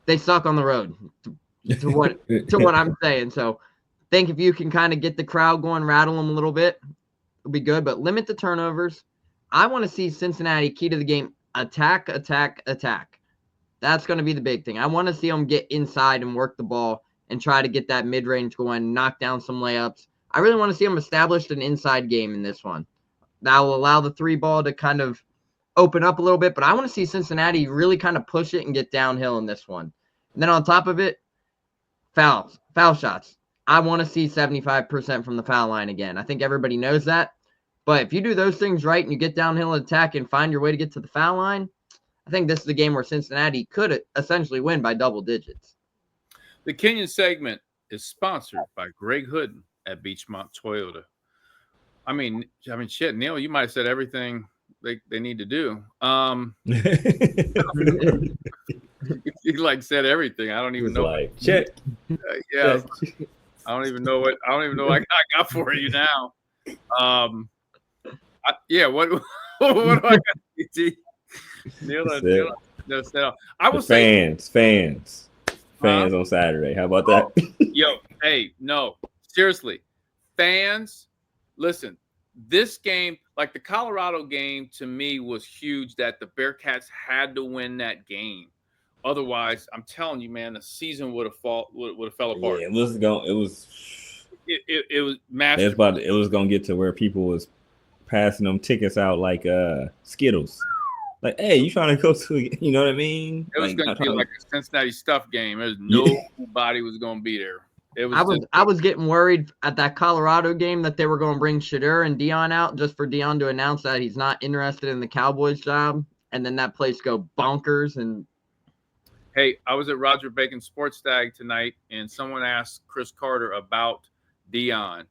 they suck on the road, to what I'm saying. So, think if you can kind of get the crowd going, rattle them a little bit, it'll be good. But limit the turnovers. I want to see Cincinnati, key to the game, attack, attack, attack. That's going to be the big thing. I want to see them get inside and work the ball and try to get that mid-range going, knock down some layups. I really want to see them establish an inside game in this one. That will allow the three ball to kind of open up a little bit, but I want to see Cincinnati really kind of push it and get downhill in this one. And then on top of it, foul shots. I want to see 75% from the foul line again. I think everybody knows that. But if you do those things right and you get downhill and attack and find your way to get to the foul line, I think this is a game where Cincinnati could essentially win by double digits. The Kenyon segment is sponsored by Greg Hooden at Beachmont Toyota. I mean, shit, Neil, you might have said everything they need to do. You like said everything. I don't even know. Like, check. Yeah, I don't even know what I got for you now. Yeah, what do I got? Neil, I will say fans on Saturday. How about that? Yo, hey, no, seriously, fans, listen. This game, like the Colorado game, to me was huge. That the Bearcats had to win that game. Otherwise, I'm telling you, man, the season would have fell apart. Yeah, it was massive. It was gonna get to where people was passing them tickets out like Skittles. Like, hey, you trying to go to? You know what I mean? It was gonna be like a Cincinnati stuff game. There's nobody was gonna be there. I was getting worried at that Colorado game that they were going to bring Shadur and Dion out just for Dion to announce that he's not interested in the Cowboys job, and then that place go bonkers. And hey, I was at Roger Bacon Sports Stag tonight, and someone asked Chris Carter about Dion,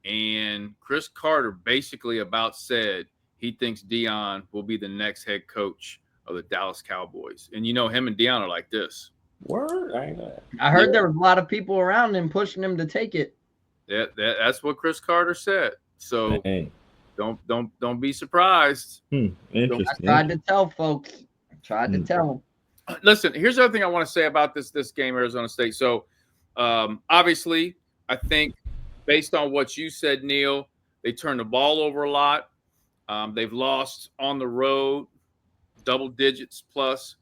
and Chris Carter basically about said he thinks Dion will be the next head coach of the Dallas Cowboys, and him and Dion are like this. Word? I heard there was a lot of people around him pushing him to take it. That's what Chris Carter said. So don't be surprised. Interesting. I tried to tell folks. To tell them. Listen, here's the other thing I want to say about this game, Arizona State. So obviously, I think based on what you said, Neil, they turned the ball over a lot. They've lost on the road, double digits plus.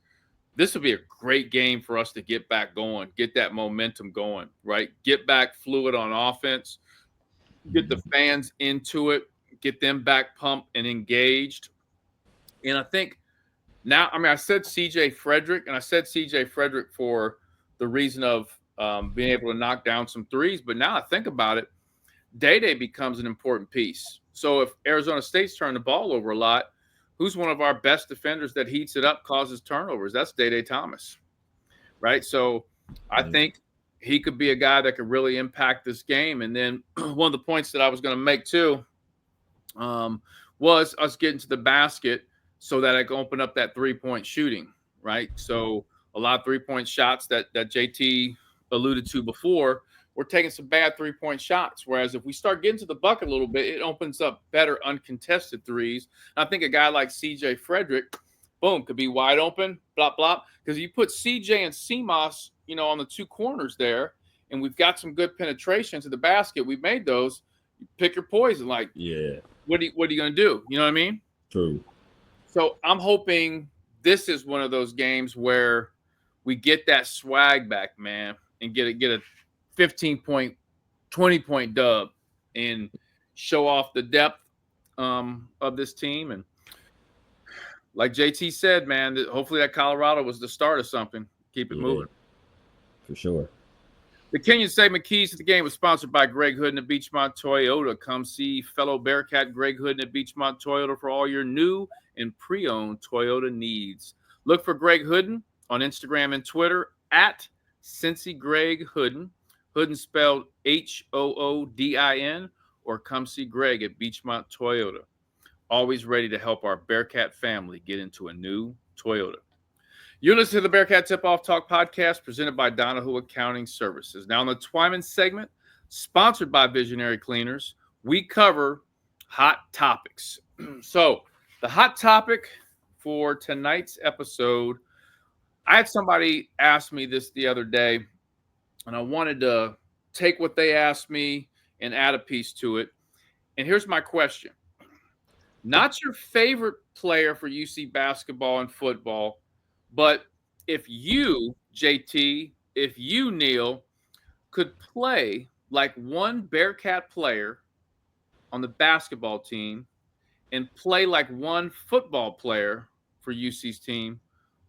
This would be a great game for us to get back going, get that momentum going, right? Get back fluid on offense, get the fans into it, get them back pumped and engaged. And I think now, I said CJ Frederick, and I said CJ Frederick for the reason of being able to knock down some threes. But now I think about it, Day becomes an important piece. So if Arizona State's turned the ball over a lot, who's one of our best defenders that heats it up, causes turnovers? That's Day Thomas, right? So I think he could be a guy that could really impact this game. And then one of the points that I was going to make too was us getting to the basket so that I can open up that three-point shooting, right? So a lot of three-point shots that JT alluded to before, we're taking some bad three-point shots. Whereas if we start getting to the bucket a little bit, it opens up better uncontested threes. And I think a guy like CJ Frederick, boom, could be wide open, blah, blah. Because you put CJ and CMOS, on the two corners there, and we've got some good penetration to the basket. We've made those. You pick your poison. Like, what are you going to do? You know what I mean? True. So I'm hoping this is one of those games where we get that swag back, man, and get a 15-point, 20-point dub and show off the depth of this team. And like JT said, man, hopefully that Colorado was the start of something. Keep it moving. For sure. The Kenyon segment Keys to the Game was sponsored by Greg Hooden at Beachmont Toyota. Come see fellow Bearcat Greg Hooden at Beachmont Toyota for all your new and pre-owned Toyota needs. Look for Greg Hooden on Instagram and Twitter at Cincy Greg Hooden. Hooden spelled Hoodin, or come see Greg at Beachmont Toyota. Always ready to help our Bearcat family get into a new Toyota. You're listening to the Bearcat Tip-Off Talk podcast presented by Donahue Accounting Services. Now, in the Twyman segment, sponsored by Visionary Cleaners, we cover hot topics. So, the hot topic for tonight's episode, I had somebody ask me this the other day, and I wanted to take what they asked me and add a piece to it. And here's my question. Not your favorite player for UC basketball and football, but if you, JT, if you, Neil, could play like one Bearcat player on the basketball team and play like one football player for UC's team,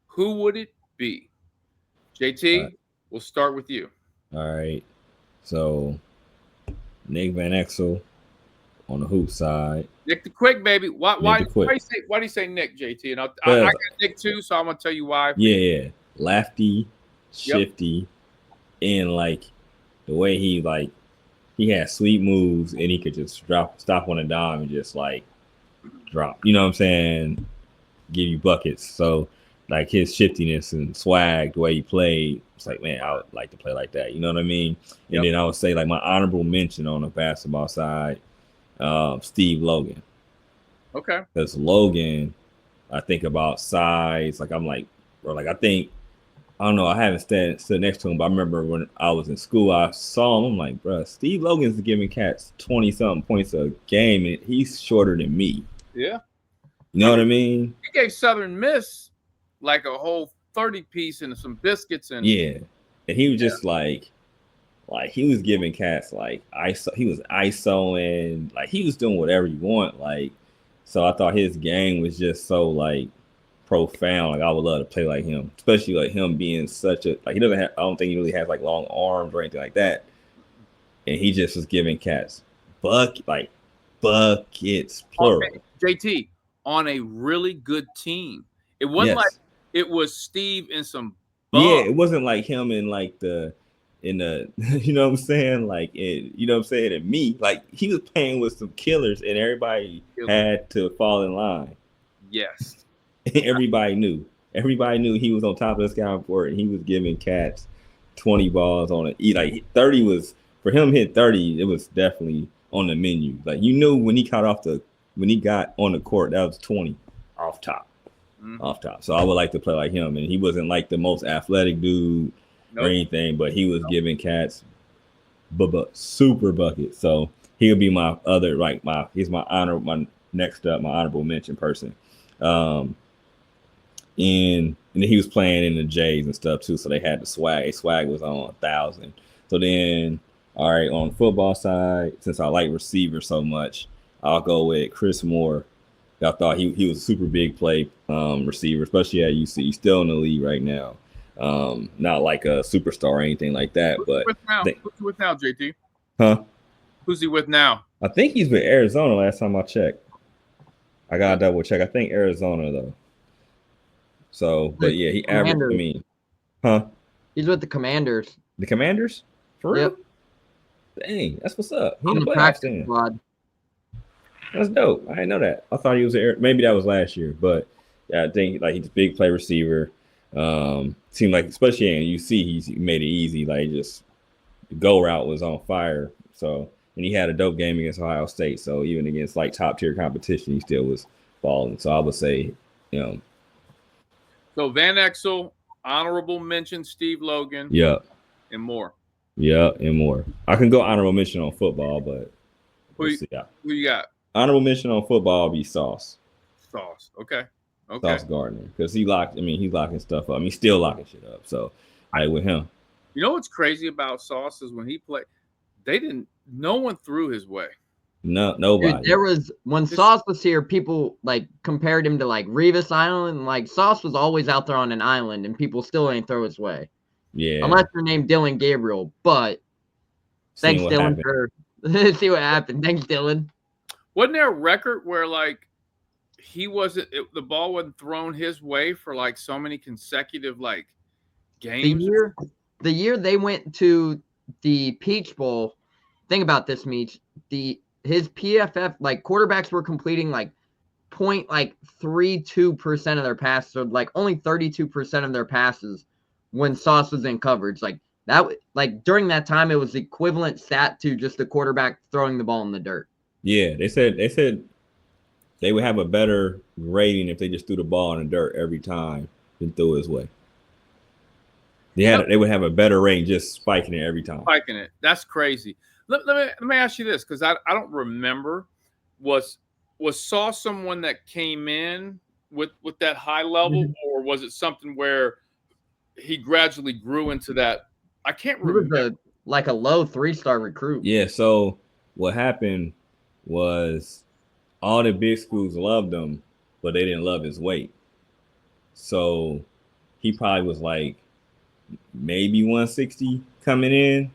who would it be? JT, we'll start with you. All right. So Nick Van Exel on the hoop side. Nick the Quick, baby. Why the Quick. do you say Nick, JT? And I got Nick too, so I'm gonna tell you why. Yeah. Lefty, shifty, and like the way he had sweet moves and he could just stop on a dime and just like drop. You know what I'm saying? Give you buckets. So like his shiftiness and swag, the way he played, it's like, man, I would like to play like that. You know what I mean? And then I would say like my honorable mention on the basketball side, Steve Logan. Okay. Because Logan, I think about size. Like I'm like, bro, like I don't know. I haven't stood next to him, but I remember when I was in school, I saw him. I'm like, bro, Steve Logan's giving cats 20-something points a game, and he's shorter than me. Yeah. You know what I mean? He gave Southern Miss like a whole 30-piece and some biscuits. And and he was just like he was giving cats like ISO. He was ISOing, like he was doing whatever you want. Like, so I thought his game was just so like profound. Like I would love to play like him, especially like him being such a like he doesn't have. I don't think he really has like long arms or anything like that. And he just was giving cats buckets plural. Okay. JT on a really good team. It wasn't like it was Steve and some. Yeah, it wasn't like him in the you know what I'm saying, like you know what I'm saying, and me, like he was playing with some killers and everybody had to fall in line. Yes. Everybody knew he was on top of the scouting report and he was giving cats 20 balls on it. Like 30 was for him, hit 30, it was definitely on the menu. Like you knew when he got on the court, that was 20 off top. Off top. So I would like to play like him. And he wasn't like the most athletic dude or anything, but he was giving cats super buckets. So he would be my other, like he's my next up, my honorable mention person. And then he was playing in the Jays and stuff too. So they had the swag. His swag was on 1,000. So then, all right, on the football side, since I like receivers so much, I'll go with Chris Moore. I thought he was a super big play receiver, especially at UC. He's still in the league right now. Not like a superstar or anything like that. But who's he with now, JT? Huh? Who's he with now? I think he's with Arizona last time I checked. I got to double check. I think Arizona, though. So, but yeah, he averaged, I mean, huh? He's with the Commanders. The Commanders? For real? Yep. Dang, that's what's up. He On in the the playoffs practice then. squad. That's dope. I didn't know that. I thought he was maybe that was last year, but yeah, I think like he's a big play receiver. Seemed like especially in UC, he made it easy. Like just the go route was on fire. So and he had a dope game against Ohio State. So even against like top tier competition, he still was balling. So I would say, So Van Exel, honorable mention Steve Logan. Yep. And more. Yeah, and more. I can go honorable mention on football, but who you got? Honorable mention on football will be Sauce. Okay. Sauce Gardner. Because he's locking stuff up. He's still locking shit up. So I with him. You know what's crazy about Sauce is when he played, no one threw his way. No, nobody. Dude, there was when Sauce was here, people like compared him to like Revis Island. Like Sauce was always out there on an island, and people still ain't throw his way. Yeah. Unless they're named Dylan Gabriel. But thanks, Dylan, for see what happened. Thanks, Dylan. Wasn't there a record where like the ball wasn't thrown his way for like so many consecutive like games? The year they went to the Peach Bowl, think about this, Meech. His PFF, like quarterbacks were completing like 0.32% of their passes, or like only 32% of their passes when Sauce was in coverage. Like that, like during that time, it was the equivalent stat to just the quarterback throwing the ball in the dirt. Yeah, they said they would have a better rating if they just threw the ball in the dirt every time than threw his way. They would have a better rate just spiking it every time. Spiking it. That's crazy. Let me ask you this, because I don't remember. Was Sauce someone that came in with that high level, or was it something where he gradually grew into that? I can't He was remember. a low 3-star recruit. Yeah. So what happened was all the big schools loved him, but they didn't love his weight. So he probably was like maybe 160 coming in.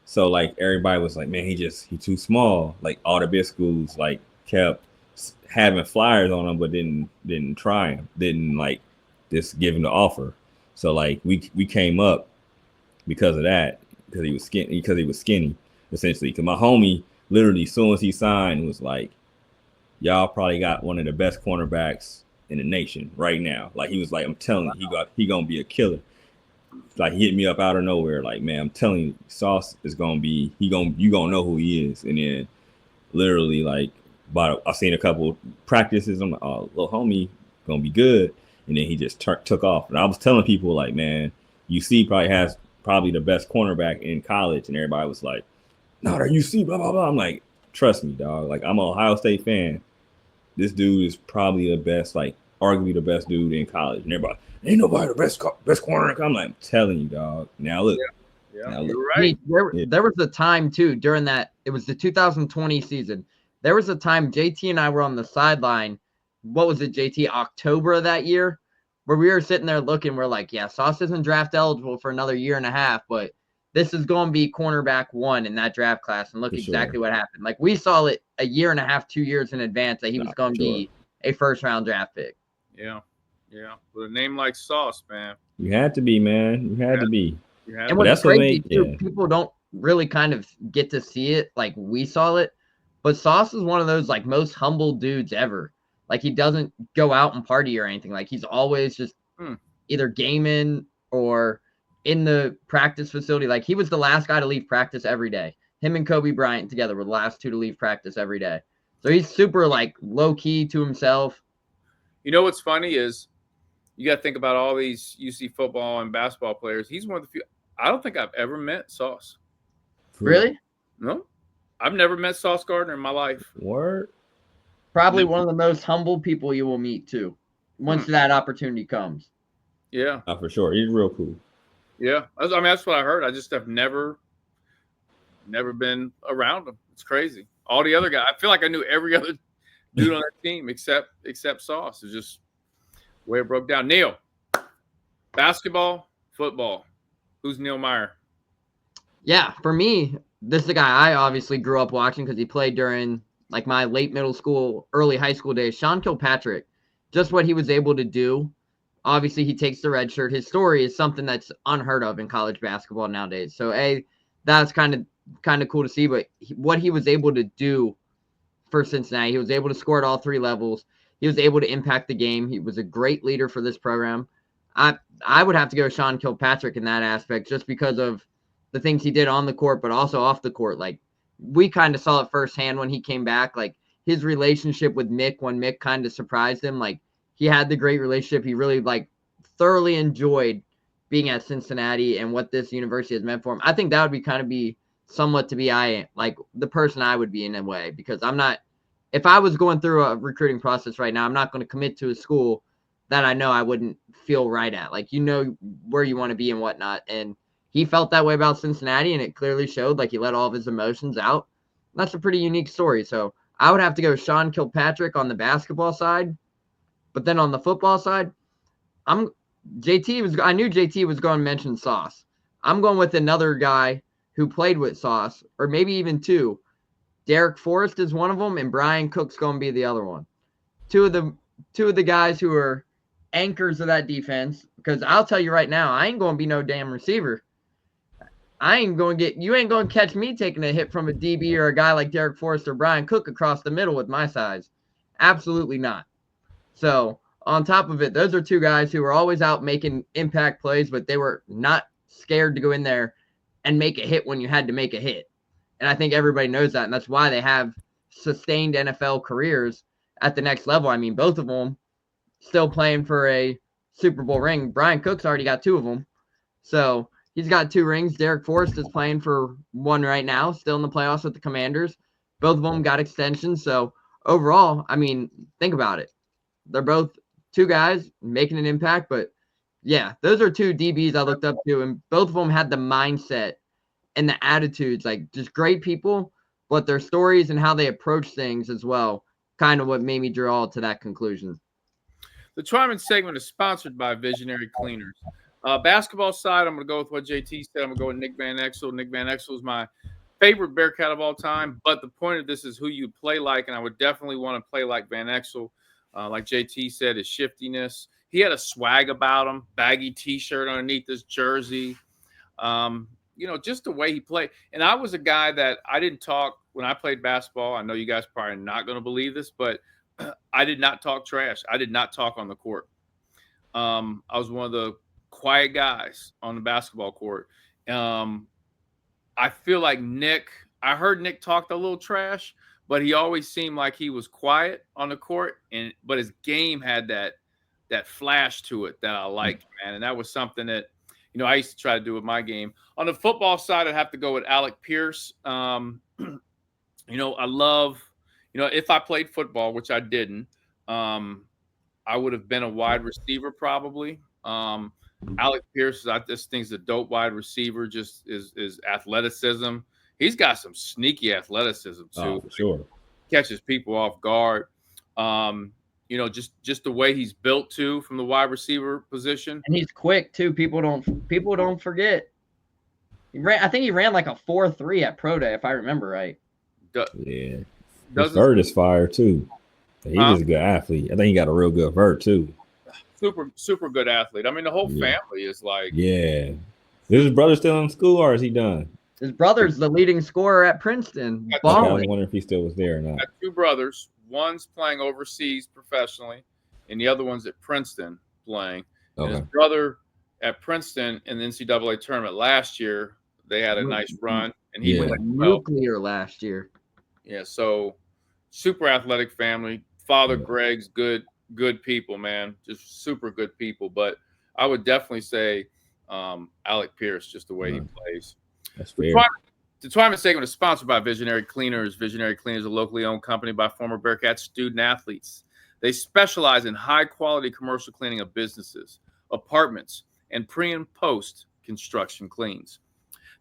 So like everybody was like, man, he too small. Like all the big schools like kept having flyers on him, but didn't try him, didn't like just give him the offer. So like we came up because of that, because he was skinny essentially. Because my homie literally, as soon as he signed, was like, y'all probably got one of the best cornerbacks in the nation right now. Like he was like, I'm telling you, he gonna be a killer. Like he hit me up out of nowhere, like, man, I'm telling you, Sauce is gonna be, you gonna know who he is. And then literally like I've seen a couple practices, I'm like, oh, little homie gonna be good. And then he just took off. And I was telling people like, man, UC probably has the best cornerback in college, and everybody was like, no, UC, blah blah blah. I'm like, trust me, dog. Like I'm an Ohio State fan. This dude is probably the best, like arguably the best dude in college. And everybody, ain't nobody the best corner. I'm like, I'm telling you, dog. Now look. Yeah, now you're look. right. There was a time too during that. It was the 2020 season. There was a time JT and I were on the sideline. What was it, JT? October of that year, where we were sitting there looking. We're like, yeah, Sauce isn't draft eligible for another year and a half, but this is going to be cornerback 1 in that draft class. And look exactly what happened. Like we saw it a year and a half, 2 years in advance that he was going to be a first-round draft pick. Yeah. Yeah. With a name like Sauce, man. You had to be, man. You had to be. And what's crazy too, people don't really kind of get to see it like we saw it. But Sauce is one of those like most humble dudes ever. Like he doesn't go out and party or anything. Like he's always just either gaming or in the practice facility. Like he was the last guy to leave practice every day. Him and Kobe Bryant together were the last 2 to leave practice every day. So he's super like low key to himself. You know what's funny is you got to think about all these UC football and basketball players. He's one of the few. I don't think I've ever met Sauce. Really? No, I've never met Sauce Gardner in my life. Word. Probably one of the most humble people you will meet too, once that opportunity comes. Yeah, for sure. He's real cool. Yeah, I mean that's what I heard. I just have never been around him. It's crazy. All the other guys, I feel like I knew every other dude on that team except Sauce. It's just the way it broke down. Neil, basketball, football. Who's Neil Meyer? Yeah, for me, this is the guy I obviously grew up watching because he played during like my late middle school, early high school days. Sean Kilpatrick, just what he was able to do. Obviously, he takes the red shirt. His story is something that's unheard of in college basketball nowadays. So, that's kind of cool to see. But what he was able to do for Cincinnati, he was able to score at all 3 levels. He was able to impact the game. He was a great leader for this program. I would have to go Sean Kilpatrick in that aspect just because of the things he did on the court, but also off the court. Like we kind of saw it firsthand when he came back, like his relationship with Mick, when Mick kind of surprised him, like he had the great relationship. He really like thoroughly enjoyed being at Cincinnati and what this university has meant for him. I think that would be somewhat to be like the person I would be in a way, because I'm not, if I was going through a recruiting process right now, I'm not going to commit to a school that I know I wouldn't feel right at. Like, you know where you want to be and whatnot. And he felt that way about Cincinnati, and it clearly showed. Like, he let all of his emotions out. That's a pretty unique story. So I would have to go Sean Kilpatrick on the basketball side. But then on the football side, I knew JT was going to mention Sauce. I'm going with another guy who played with Sauce, or maybe even 2. Derek Forrest is one of them, and Brian Cook's going to be the other one. Two of the guys who are anchors of that defense, because I'll tell you right now, I ain't going to be no damn receiver. You ain't going to catch me taking a hit from a DB or a guy like Derek Forrest or Brian Cook across the middle with my size. Absolutely not. So on top of it, those are 2 guys who were always out making impact plays, but they were not scared to go in there and make a hit when you had to make a hit. And I think everybody knows that, and that's why they have sustained NFL careers at the next level. I mean, both of them still playing for a Super Bowl ring. Brian Cook's already got 2 of them. So he's got 2 rings. Derek Forrest is playing for one right now, still in the playoffs with the Commanders. Both of them got extensions. So overall, I mean, think about it. They're both 2 guys making an impact, but yeah, those are 2 DBs I looked up to, and both of them had the mindset and the attitudes, like just great people, but their stories and how they approach things as well, kind of what made me draw to that conclusion. The Twyman segment is sponsored by Visionary Cleaners. Basketball side, I'm going to go with what JT said. I'm going to go with Nick Van Exel. Nick Van Exel is my favorite Bearcat of all time, but the point of this is who you play like, and I would definitely want to play like Van Exel. Like JT said, his shiftiness. He had a swag about him, baggy T-shirt underneath his jersey. Just the way he played. And I was a guy that I didn't talk when I played basketball. I know you guys probably not going to believe this, but I did not talk trash. I did not talk on the court. I was one of the quiet guys on the basketball court. I feel like I heard Nick talked a little trash, but he always seemed like he was quiet on the court, but his game had that flash to it that I liked, man. And that was something that, I used to try to do with my game. On the football side, I'd have to go with Alec Pierce. I love, if I played football, which I didn't, I would have been a wide receiver probably. Alec Pierce, I just think, is a dope wide receiver. Just is athleticism. He's got some sneaky athleticism too. Oh, for sure. Catches people off guard. Just the way he's built too from the wide receiver position. And he's quick too. People don't forget. I think he ran like a 4.3 at Pro Day, if I remember right. Yeah. His vert is fire too. He was a good athlete. I think he got a real good vert too. Super, super good athlete. I mean, the whole family is like. Yeah. Is his brother still in school or is he done? His brother's the leading scorer at Princeton. I was wondering if he still was there or not. I got 2 brothers. One's playing overseas professionally, and the other one's at Princeton playing. Okay. And his brother at Princeton in the NCAA tournament last year, they had a nice run, and he went nuclear last year. Yeah, so super athletic family. Father Greg's good people, man, just super good people. But I would definitely say Alec Pierce, just the way he plays. That's fair. The Twyman segment is sponsored by Visionary Cleaners. Visionary Cleaners is a locally owned company by former Bearcat student athletes. They specialize in high-quality commercial cleaning of businesses, apartments, and pre- and post-construction cleans.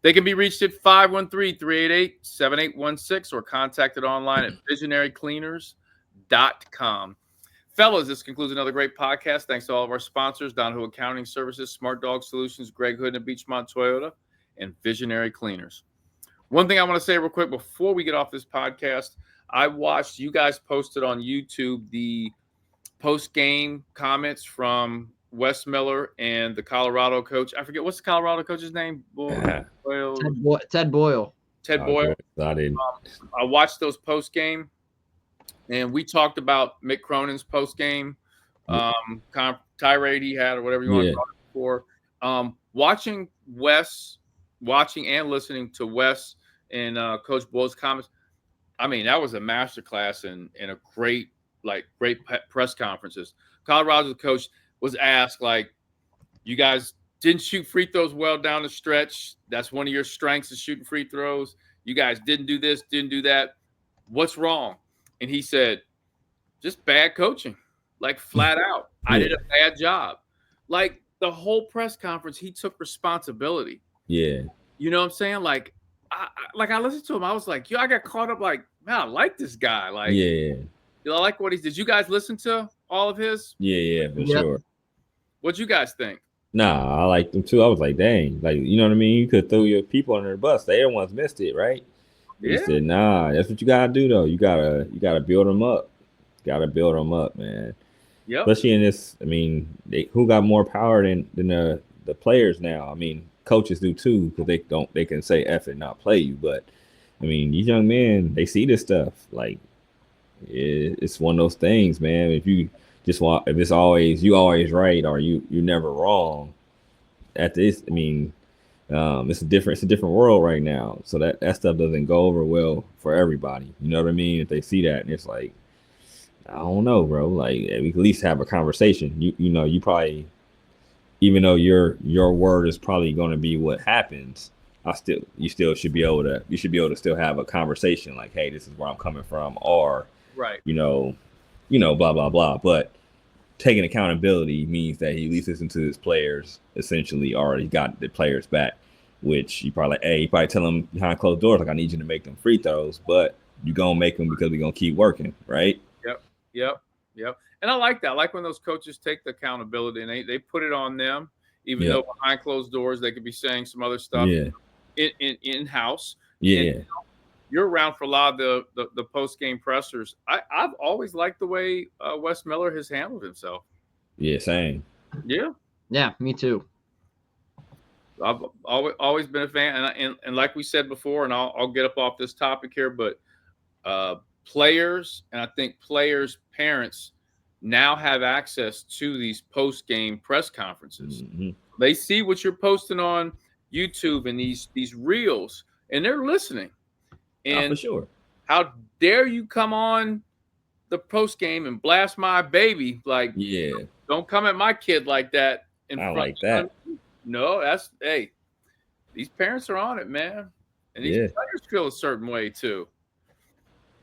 They can be reached at 513-388-7816 or contacted online at visionarycleaners.com. Fellas, this concludes another great podcast. Thanks to all of our sponsors, Donahoe Accounting Services, Smart Dog Solutions, Greg Hood and Beachmont Toyota, and Visionary Cleaners. One thing I want to say real quick before we get off this podcast, I watched, you guys posted on YouTube the post-game comments from Wes Miller and the Colorado coach. I forget, what's the Colorado coach's name? Ted Boyle. Ted Boyle. I watched those post-game, and we talked about Mick Cronin's post-game tirade he had, or whatever you want to call it for. Watching and listening to Wes and Coach Boyle's comments, I mean, that was a masterclass in a great press conferences. Colorado's coach was asked, like, you guys didn't shoot free throws well down the stretch. That's one of your strengths, is shooting free throws. You guys didn't do this, didn't do that. What's wrong? And he said, just bad coaching, like flat out. I did a bad job. Like the whole press conference, he took responsibility. Yeah. You know what I'm saying? Like I listened to him. I was like, I got caught up like, man, I like this guy. Like, I like what he did. You guys listen to all of his? Yeah, for sure. What'd you guys think? Nah, I liked them too. I was like, dang, like, you know what I mean? You could throw your people under the bus. Everyone's missed it, right? He said, nah, that's what you gotta do though. You gotta build them up. Gotta build them up, man. Yeah. Especially in this, I mean, who got more power than the players now? I mean, coaches do too, because they can say F and not play you. But I mean, these young men, they see this stuff. Like, it's one of those things, man. If you just want, if it's always you always right or you're never wrong. At this, I mean, it's a different world right now. So that stuff doesn't go over well for everybody. You know what I mean? If they see that and it's like, I don't know, bro. Like, we can at least have a conversation. You know, you probably even though your word is probably going to be what happens, you still should be able to still have a conversation like, hey, this is where I'm coming from, or Right. you know, blah blah blah. But taking accountability means that he at least listened to his players, essentially already got the players back, which you probably like, hey, you probably tell them behind closed doors, like, I need you to make them free throws, but you gonna make them because we're gonna keep working, right? Yep. Yep. Yep. And I like that. I like when those coaches take the accountability and they put it on them, even Yeah, though behind closed doors they could be saying some other stuff yeah, in house. And yeah, you're around for a lot of the post game pressers. I've always liked the way Wes Miller has handled himself. yeah, same. Yeah. Yeah, me too. I've always been a fan, and like we said before, and I'll get up off this topic here, but players, and I think players' parents now have access to these post game press conferences. Hmm. They see what you're posting on YouTube and these reels, and they're listening. Oh, for And sure. how dare you come on the post game and blast my baby? Like, Yeah, don't come at my kid like that in I front like of that. no, that's hey, these parents are on it, man. And these Yeah, players feel a certain way too.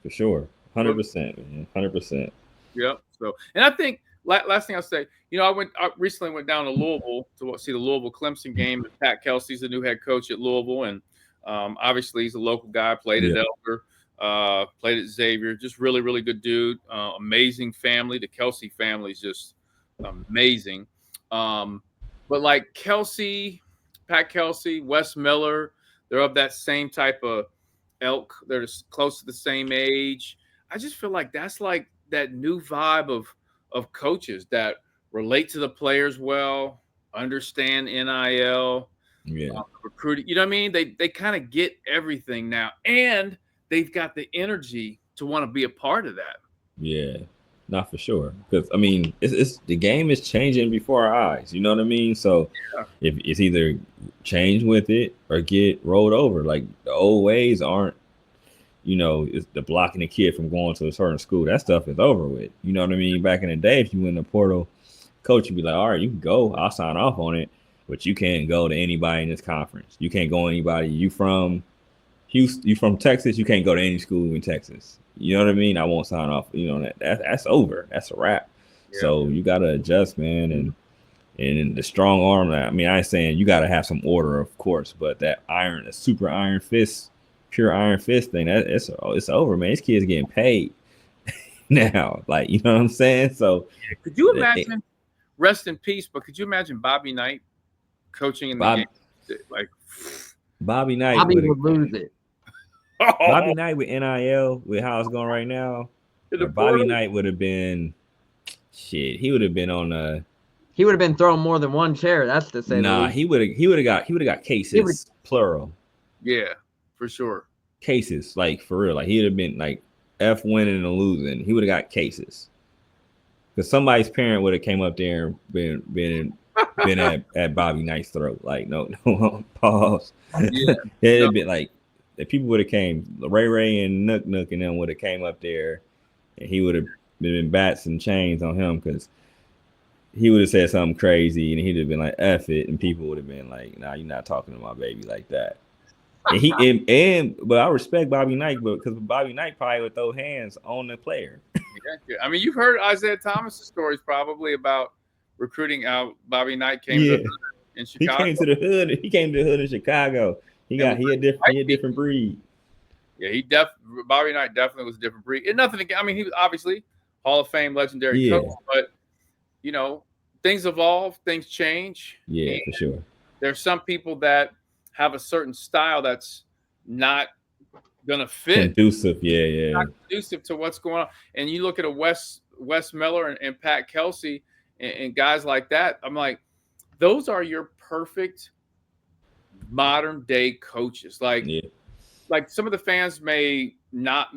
for sure. But 100%, man. 100%. yep. So, and I think last thing I'll say, I recently went down to Louisville to see the Louisville Clemson game. And Pat Kelsey's the new head coach at Louisville, and obviously he's a local guy. Played at Yeah, Elder, played at Xavier. Just really, really good dude. Amazing family. The Kelsey family is just amazing. Um, but like Kelsey, Pat Kelsey, Wes Miller, they're of that same type of elk. They're just close to the same age. I just feel like that's like that new vibe of coaches that relate to the players well, understand NIL, yeah, recruiting. You know what I mean? They kind of get everything now, and they've got the energy to want to be a part of that. yeah. Not for sure. Because I mean, it's the game is changing before our eyes. You know what I mean? So Yeah. if it's either change with it or get rolled over. Like the old ways aren't, it's the blocking the kid from going to a certain school. That stuff is over with. You know what I mean? Back in the day, if you went in the portal, coach would be like, all right, you can go. I'll sign off on it, but you can't go to anybody in this conference. You can't go anybody. You from Houston, you from Texas, you can't go to any school in Texas. You know what I mean? I won't sign off. That's over. That's a wrap. Yeah. So you gotta adjust, man, and the strong arm. I mean, I ain't saying you gotta have some order, of course, but that iron, a super iron fist, pure iron fist thing, it's over, man. These kids getting paid now. Like, you know what I'm saying? So Could you imagine? Rest in peace. But could you imagine Bobby Knight coaching in the Bob, game? Like, Bobby Knight Bobby would lose it. Bobby Knight with NIL with how it's going right now. in the Bobby portal? Knight would have been shit. He would have been on a He would have been throwing more than one chair. That's to say the nah. least. He would have got cases plural Yeah, for sure. cases like for real. Like he'd have been like F winning and losing. He would have got cases because somebody's parent would have came up there and been at Bobby Knight's throat. Like no pause. Yeah. It'd been like the people would have came. Ray and Nook and them would have came up there, and he would have been bats and chains on him because he would have said something crazy, and he'd have been like "F it," and people would have been like, "Nah, you're not talking to my baby like that." But I respect Bobby Knight, but because Bobby Knight probably would throw hands on the player. Yeah. I mean, you've heard Isaiah Thomas's stories probably about recruiting out. Bobby Knight came Yeah. to in He Chicago. came to the hood. He came to the hood in Chicago. He a different breed. Yeah, Bobby Knight definitely was a different breed. And nothing again. I mean, he was obviously Hall of Fame legendary Yeah. coach, but things evolve, things change. Yeah, for sure. There's some people that have a certain style that's not gonna fit, Conducive. Yeah. not conducive to what's going on. And you look at a Wes Miller and Pat Kelsey and guys like that. I'm like, those are your perfect modern day coaches. Yeah. Like some of the fans may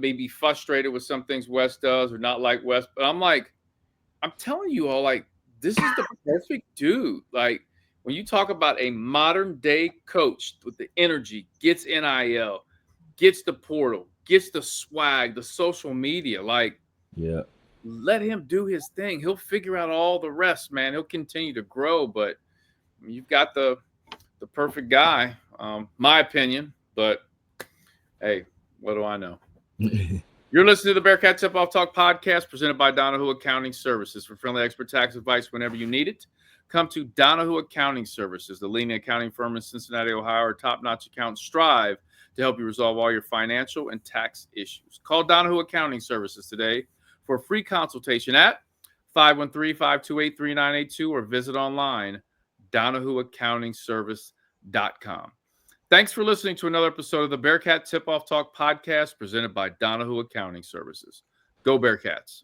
be frustrated with some things Wes does or not like Wes, but I'm telling you all, like, this is the perfect dude. Like, when you talk about a modern day coach with the energy, gets NIL, gets the portal, gets the swag, the social media, like, Yeah. let him do his thing. He'll figure out all the rest, man. He'll continue to grow, but you've got the perfect guy, my opinion. But hey, what do I know? You're listening to the Bearcat Tip-Off Talk podcast presented by Donahue Accounting Services. For friendly expert tax advice whenever you need it, come to Donahue Accounting Services, the leading accounting firm in Cincinnati, Ohio. Our top-notch accountants strive to help you resolve all your financial and tax issues. Call Donahue Accounting Services today for a free consultation at 513-528-3982 or visit online DonahueAccountingService.com. Thanks for listening to another episode of the Bearcat Tip-Off Talk podcast presented by Donahue Accounting Services. Go Bearcats.